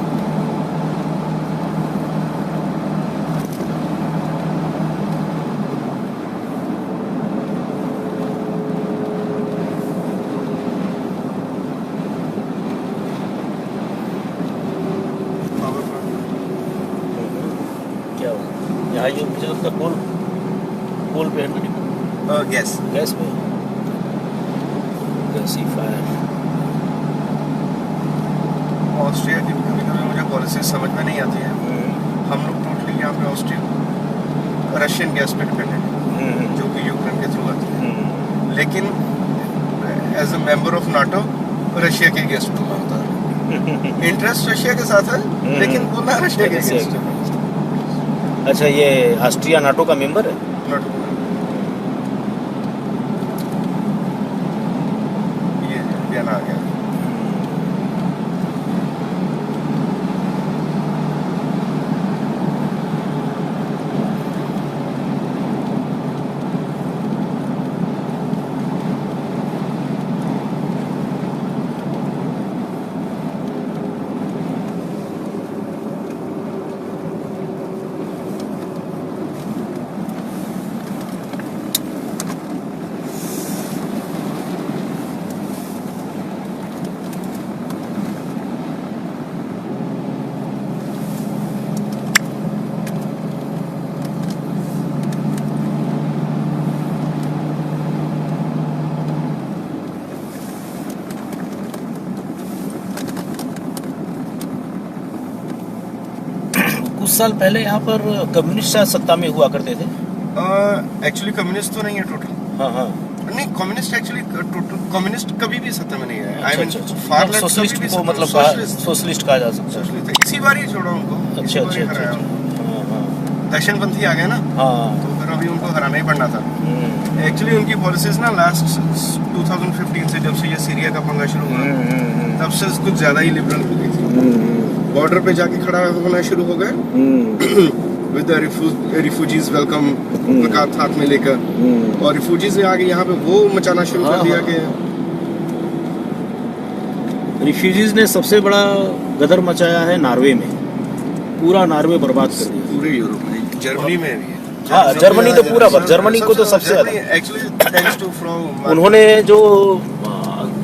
क्या हो यहाँ, ये मुझे लगता है कोल पे है ना, गैस गैस पे, गैसीफायर। ऑस्ट्रिया की कभी कभी मुझे पॉलिसी समझ में नहीं आती है। हम लोग टोटली यहाँ पे ऑस्ट्रिया रशियन गैस पे डिपेंडेंट है, जो कि यूक्रेन के थ्रू आती है। लेकिन as a member of NATO Russia के गैस पे होता है। इंटरेस्ट रशिया के साथ है, लेकिन बोलना रशिया के गैस पे। अच्छा, ये ऑस्ट्रिया नाटो का मेंबर है? नाटो ये वियना आ गया। कुछ साल पहले यहाँ पर कम्युनिस्ट शायद सत्ता में हुआ करते थे। एक्चुअली कम्युनिस्ट तो नहीं है टोटल, हाँ हाँ नहीं, कम्युनिस्ट एक्चुअली कम्युनिस्ट कभी भी सत्ता में नहीं है। अच्छा अच्छा अच्छा फार लेफ्ट सोशलिस्ट कभी भी को सत्ता में- मतलब सोशलिस्ट सोशलिस्ट कहा जा सकता है। सोशलिस्ट इसी बार ही छोड़ा उनको। अच्छा इसी बार अच्छा ही अच्छा हराया अच्छा। उनको। हाँ हाँ दक्षिणपंथी आ गए ना, हाँ तो फिर अभी उनको हराना ही पड़ना था। हम्म, एक्चुअली उनकी पॉलिसीज ना लास्ट 2015 से, जब से ये सीरिया का पंगा शुरू हुआ, तब से कुछ ज्यादा ही लिबरल हो गई थी। बॉर्डर पे जाके खड़ा होना शुरू हो गए with the refugees welcome placard हाथ में लेकर, और रिफ्यूजीज ने आगे यहाँ पे वो मचाना शुरू कर दिया कि रिफ्यूजीज ने सबसे बड़ा गदर मचाया है नॉर्वे में, पूरा नॉर्वे बर्बाद कर दिया। पूरे यूरोप में, जर्मनी में भी है। हाँ जर्मनी तो पूरा जर्मनी को तो सबसे ज्यादा एक्चुअली थैंक्स टू फ्रॉम उन्होंने जो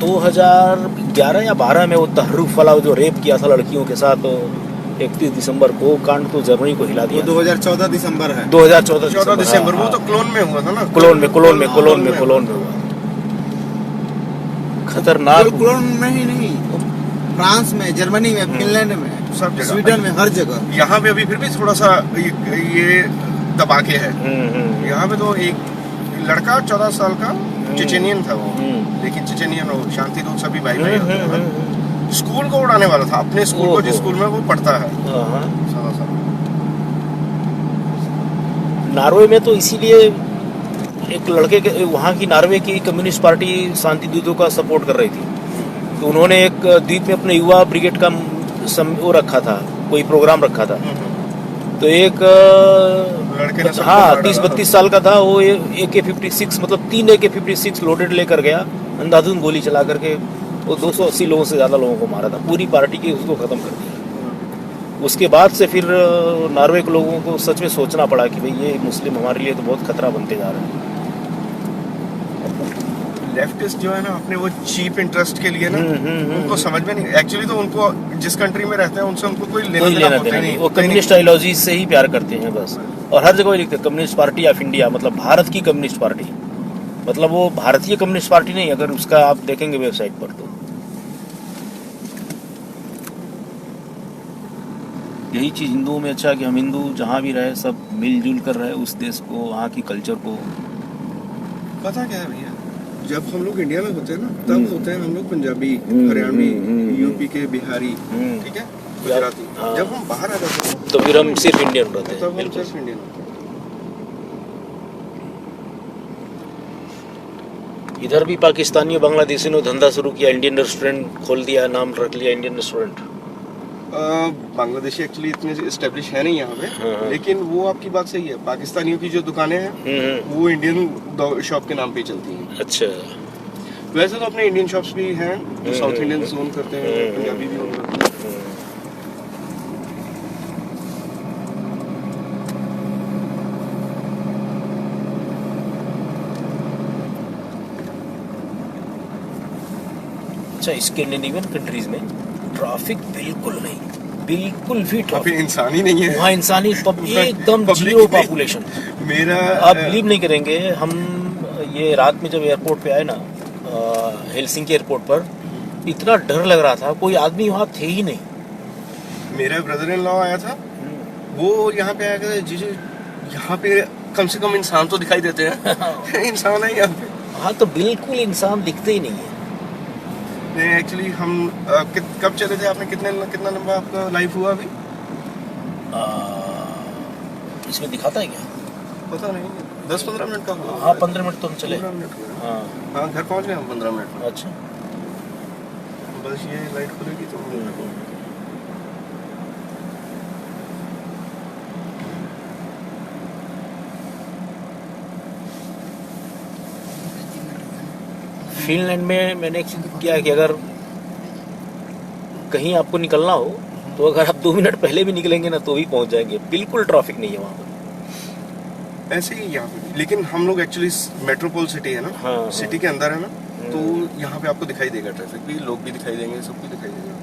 2011 या 12 में वो तहरुफ वाला जो रेप किया था लड़कियों के साथ 31 दिसंबर को, कांड तो जर्मनी को हिला वो दिया। 2014 दिसंबर है। 2014 14 दिसंबर, वो हाँ, तो क्लोन में हुआ था ना। कोलोन में हुआ। खतरनाक। क्लोन में ही नहीं, फ्रांस में, जर्मनी में, फिनलैंड में, सब जगह। स्वीडन में, हर जगह। यहाँ पे अभी फिर भी थोड़ा सा ये दबा के है। यहाँ पे तो एक लड़का 14 साल का चेचेनियन था वो, लेकिन चेचेनियन हो शांति दूत सभी भाई भाई होते हैं ना। स्कूल को उड़ाने वाला था, अपने स्कूल को, जिस स्कूल में वो पढ़ता है। नॉर्वे में तो इसीलिए एक लड़के के वहाँ की नॉर्वे की कम्युनिस्ट पार्टी शांति दूतों का सपोर्ट कर रही थी, तो उन्होंने एक द्वीप में अपने युवा ब्रिगेड का वो रखा था, कोई प्रोग्राम रखा था। तो एक लड़के ने हाँ 30-32 साल का था वो, AK-56 मतलब 3 AK-56 लोडेड लेकर गया, अंधाधुंध गोली चला करके वो 280 लोगों से ज़्यादा लोगों को मारा था, पूरी पार्टी की उसको ख़त्म कर दिया। उसके बाद से फिर नॉर्वे के लोगों को सच में सोचना पड़ा कि भाई ये मुस्लिम हमारे लिए तो बहुत खतरा बनते जा रहे हैं। लेफ्टिस्ट जो है ना, अपने वो चीप इंटरेस्ट के लिए ना, उनको समझ में नहीं। एक्चुअली तो उनको जिस कंट्री में रहते हैं उनसे उनको कोई लेना देना नहीं। वो कम्युनिस्ट आइडियोलॉजी से ही प्यार करते हैं बस, और हर जगह लिखते हैं कम्युनिस्ट पार्टी ऑफ इंडिया, मतलब भारत की कम्युनिस्ट पार्टी, मतलब वो भारतीय कम्युनिस्ट पार्टी नहीं, अगर उसका आप देखेंगे वेबसाइट पर तो। यही चीज़ हिंदुओं में अच्छा कि हम हिंदू जहाँ भी रहे सब मिलजुल कर रहे, उस देश को, वहाँ की कल्चर को। पता क्या है भैया, जब हम लोग इंडिया में होते हैं ना, तब होते हैं हम लोग पंजाबी, हरियाणवी, यूपी के बिहारी, ठीक है, गुजराती। हाँ। जब हम बाहर आ जाते हैं तो फिर हम सिर्फ इंडियन रहते हैं। तब हम बिल्कुल। सिर्फ इंडियन होते हैं। इधर भी पाकिस्तानी और बांग्लादेशी ने धंधा शुरू किया, इंडियन रेस्टोरेंट खोल दिया, नाम रख लिया इंडियन रेस्टोरेंट। बांग्लादेशी एक्चुअली इतने एस्टेब्लिश है नहीं यहाँ पे, हाँ। लेकिन वो आपकी बात सही है, पाकिस्तानियों की जो दुकानें हैं वो इंडियन शॉप के नाम पे ही चलती हैं। अच्छा। वैसे तो अपने इंडियन शॉप्स भी हैं जो साउथ इंडियन ओन करते हैं, पंजाबी भी ओन करते हैं। अच्छा, स्कैंडिनेवियन कंट्रीज में ट्रैफिक बिल्कुल नहीं, बिल्कुल भी वहाँ पे इंसान ही नहीं है। वहाँ इंसानी एकदम Public जीरो ही नहीं। पॉपुलेशन। मेरा आप बिलीव नहीं करेंगे, हम ये रात में जब एयरपोर्ट पे आए ना, हेलसिंकी एयरपोर्ट पर, इतना डर लग रहा था, कोई आदमी वहाँ थे ही नहीं। मेरा ब्रदर इन लॉ आया था, वो यहाँ पे आया था, जी यहाँ पे कम से कम इंसान तो दिखाई देते हैं। इंसान है यहाँ पे। हाँ तो बिल्कुल इंसान दिखते ही नहीं है। नहीं एक्चुअली हम कब चले थे, आपने कितना लंबा आपका लाइफ हुआ अभी? इसमें दिखाता है क्या? पता नहीं, 10-15 मिनट का हुआ। हाँ 15 मिनट तो हम चले। 15 मिनट हुआ। हाँ हाँ घर पहुँच गए हम 15 मिनट में। अच्छा। बस ये लाइट खुलेगी तो फिनलैंड में मैंने एक चीज़ किया है कि अगर कहीं आपको निकलना हो तो अगर आप 2 मिनट पहले भी निकलेंगे ना तो भी पहुंच जाएंगे, बिल्कुल ट्रैफिक नहीं है वहाँ पर। ऐसे ही यहाँ पे, लेकिन हम लोग एक्चुअली मेट्रोपोल सिटी है ना, हाँ, सिटी के अंदर है ना, तो यहाँ पे आपको दिखाई देगा ट्रैफिक भी, लोग भी दिखाई देंगे, सब कुछ दिखाई देगा।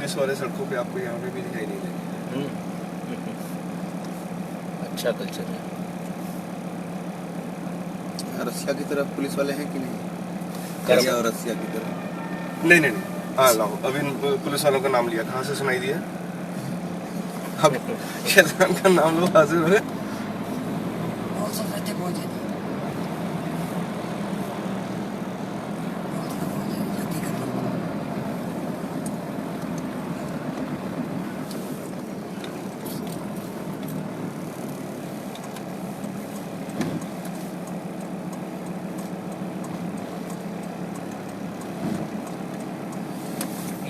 पुलिस वाले सड़कों पे आपको यहाँ पे भी दिखाई नहीं देंगे। अच्छा कल्चर है। रसिया की तरफ पुलिस वाले हैं कि नहीं? कर- रसिया और रसिया की तरफ नहीं नहीं नहीं, हाँ लाओ, अभी पुलिस वालों का नाम लिया, कहाँ से सुनाई दिया? अब शैतान का नाम लो, हाजिर हो गए। बहुत सब रहते बहुत ज्यादा जाति का लोग।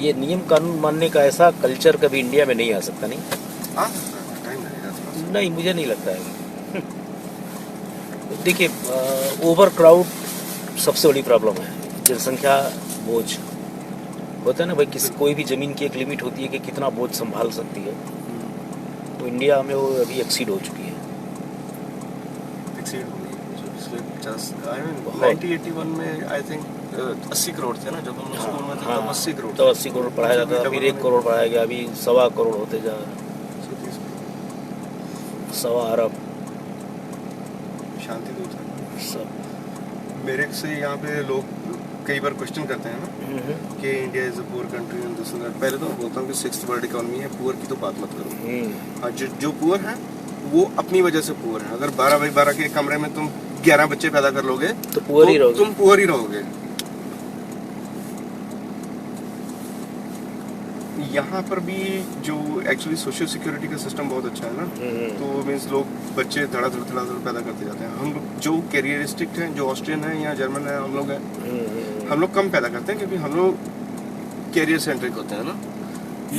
ये नियम कानून मानने का ऐसा कल्चर कभी इंडिया में नहीं आ सकता, नहीं? हाँ, टाइम लगेगा थोड़ा सा। नहीं, मुझे नहीं लगता है। देखिए, ओवर क्राउड सबसे बड़ी प्रॉब्लम है। जनसंख्या बोझ होता है ना भाई, कोई भी जमीन की एक लिमिट होती है कि कितना बोझ संभाल सकती है। तो इंडिया में वो अभी एक्सीड हो चुकी है। Exceed हो गई, जो पिछले 50 बहुत। 1981 में आई थिंक 80 करोड़ थे ना, जब हम स्कूल में थे तब 80 करोड़ तो 80 करोड़ पढ़ाया जाता था, फिर 1 करोड़ पढ़ाया गया, अभी 1.25 करोड़ होते जा रहे हैं। 1.25 अरब शांति दूत है। सब। मेरे से यहाँ पे लोग कई बार क्वेश्चन करते हैं ना कि India is a poor country and this and that. पहले तो मैं बोलता हूँ कि 6th वर्ल्ड इकोनॉमी है, पुअर की तो बात मत करो। हाँ, जो पुअर है वो अपनी वजह से पुअर है। अगर 12x12 के कमरे में तुम 11 बच्चे पैदा कर लोगे तो पुअर ही रहोगे। तुम पुअर ही रहोगे। यहाँ पर भी जो एक्चुअली सोशल सिक्योरिटी का सिस्टम बहुत अच्छा है ना, तो मीन्स लोग बच्चे धड़ाधड़ पैदा करते जाते हैं। हम लोग जो कैरियरिस्टिक हैं, जो ऑस्ट्रियन है या जर्मन है, हम लोग हैं, हम लोग कम पैदा करते हैं क्योंकि हम लोग कैरियर सेंट्रिक होते हैं ना।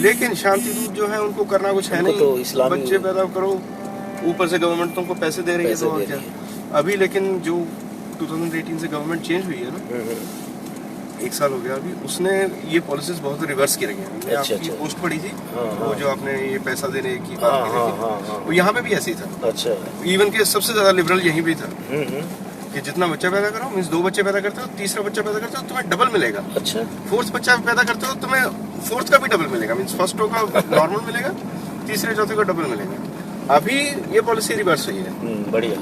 लेकिन शांति दूत जो है उनको करना कुछ है उनको नहीं, तो इस्लामी- बच्चे पैदा करो, ऊपर से गवर्नमेंट तुमको पैसे दे रही है, पैसे तो और दे क्या। रही अभी लेकिन जो 2018 से गवर्नमेंट चेंज हुई है ना, 1 साल हो गया अभी, उसने ये पॉलिसीज बहुत रिवर्स की रही हैं। मैंने अच्छा, आपकी अच्छा। पोस्ट पढ़ी थी, हाँ, वो हाँ। जो आपने ये पैसा देने की हाँ, बात की हाँ, थी, हाँ, हाँ। वो यहाँ पे भी ऐसे ही था। अच्छा। इवन के सबसे ज्यादा लिबरल यहीं भी था कि जितना बच्चा पैदा करो, मीन्स 2 बच्चे पैदा करते हो, तीसरा बच्चा पैदा करते हो तुम्हें डबल मिलेगा। अच्छा। 4th बच्चा पैदा करते हो तुम्हें 4th का भी डबल मिलेगा, मीन्स फर्स्ट का नॉर्मल मिलेगा, तीसरे चौथे का डबल मिलेगा। अभी ये पॉलिसी रिवर्स हुई है। बढ़िया।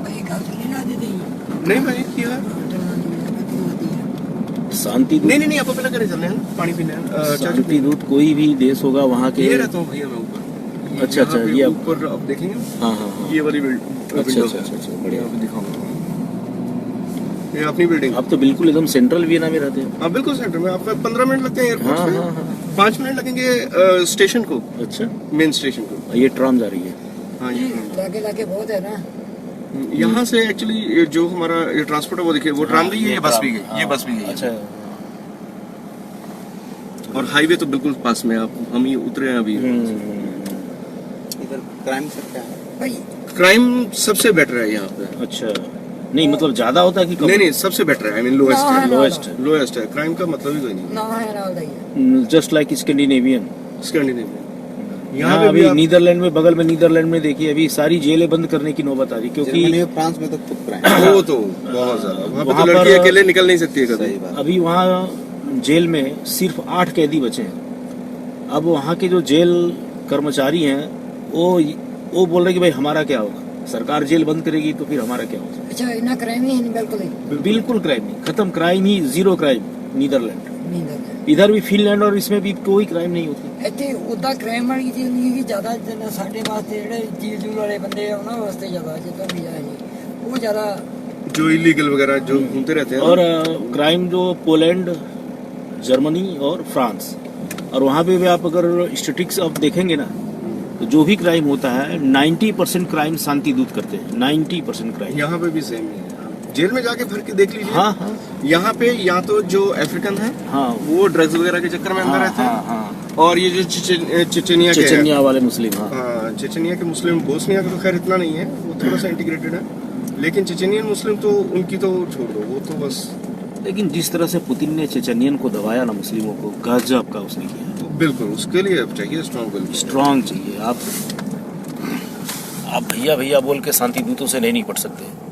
भाई घर से नहीं ला देते हैं नहीं भाई, क्या है? शांति दूत, नहीं, आप पहले करे चल रहे हैं ना, पानी पीने हैं। चाचू शांति दूत कोई भी देश होगा वहाँ के। ये रहता हूँ भैया मैं ऊपर। अच्छा, यहाँ पे ये आप- ऊपर आप देखेंगे, हाँ हाँ हाँ। ये वाली बिल्डिंग। अच्छा, बढ़िया। दिखाऊंगा, ये अपनी बिल्डिंग। आप तो बिल्कुल एकदम सेंट्रल वियना में रहते हैं। हाँ बिल्कुल सेंटर में, आपका 15 मिनट लगते हैं एयरपोर्ट हाँ, से, हाँ, हाँ। 5 मिनट लगेंगे स्टेशन को, अच्छा, मेन स्टेशन को। ये ट्राम जा रही है। हाँ ये लागे लागे बहुत है ना। यहाँ से एक्चुअली जो हमारा ये ट्रांसपोर्ट है वो देखिए, वो ट्राम गई है, ये बस भी गई, ये बस भी गई है। अच्छा। और हाईवे तो बिल्कुल पास में, आप हम ही उतरे हैं अभी। इधर क्राइम सब क्या है? भाई क्राइम सबसे बेटर है यहाँ पे। अच्छा, नहीं मतलब ज्यादा होता है कि कम? नहीं, सबसे बेटर है, आई मीन लोएस्ट हाँ, है। हाँ, लोएस्ट है, क्राइम का मतलब ही कोई नहीं। ना है ना है जस्ट लाइक स्कैंडिनेवियन। स्कैंडिनेविया यहाँ यहाँ पे अभी भी आप- नीदरलैंड में, बगल में नीदरलैंड में देखिए, अभी सारी जेलें बंद करने की नौबत आ रही, जर्मनी क्योंकि और फ्रांस में तो खूब क्राइम। वो तो बहुत ज्यादा, वहाँ पे वहाँ तो लड़की पर- अकेले निकल नहीं सकती है कभी। सही बात। अभी वहाँ जेल में सिर्फ 8 कैदी बचे हैं। अब वहाँ के जो जेल कर्मचारी हैं वो बोल रहे कि भाई हमारा क्या होगा, सरकार जेल बंद करेगी तो फिर हमारा क्या होगा। अच्छा इतना क्राइम ही है नहीं बिल्कुल ही बिल्कुल क्राइम नहीं, खत्म, क्राइम ही, 0 क्राइम नीदरलैंड। नहीं है इधर भी फिनलैंड और इसमें भी कोई क्राइम नहीं होती। ਇੱਥੇ ਉਦਾਂ ਕ੍ਰਾਈਮ ਵਾਲੀ ਚੀਜ਼ ਨਹੀਂ ਕਿ ਜ਼ਿਆਦਾ ਜਿੰਨਾ ਸਾਡੇ ਵਾਸਤੇ ਜਿਹੜੇ ਜੀਲ ਜੂਲ ਵਾਲੇ ਬੰਦੇ ਆ ਉਹਨਾਂ ਵਾਸਤੇ ਜ਼ਿਆਦਾ ਜਿੱਦਾਂ ਵੀ ਆ ਇਹ ਉਹ ਜ਼ਿਆਦਾ जो इलीगल वगैरह जो घूमते रहते हैं। और क्राइम जो पोलैंड, जर्मनी और फ्रांस, और वहाँ पे भी आप अगर स्टेटिक्स आप देखेंगे ना, तो जो भी क्राइम होता है 90% क्राइम शांति दूत करते हैं। 90% क्राइम। यहाँ पे भी सेम ही है, जेल में जाके भर के देख लीजिए। हाँ हाँ यहाँ पे या तो जो अफ्रीकन है हाँ वो ड्रग्स वगैरह के चक्कर में अंदर रहते हैं, हाँ, और ये जो चेचनिया के हैं, चेचनिया वाले मुस्लिम। हाँ, हाँ चेचनिया के मुस्लिम, बोस्निया का तो खैर इतना नहीं है, वो थोड़ा सा इंटीग्रेटेड है, लेकिन चेचनियन मुस्लिम तो उनकी तो छोड़ दो, वो तो बस लेकिन जिस तरह से पुतिन ने चेचनियन को दबाया ना मुस्लिमों को, गजब का उसने किया। तो बिल्कुल उसके लिए अब चाहिए स्ट्रॉन्ग विल। स्ट्रांग चाहिए। आप भैया भैया बोल के शांति दूतों से नहीं निपट सकते।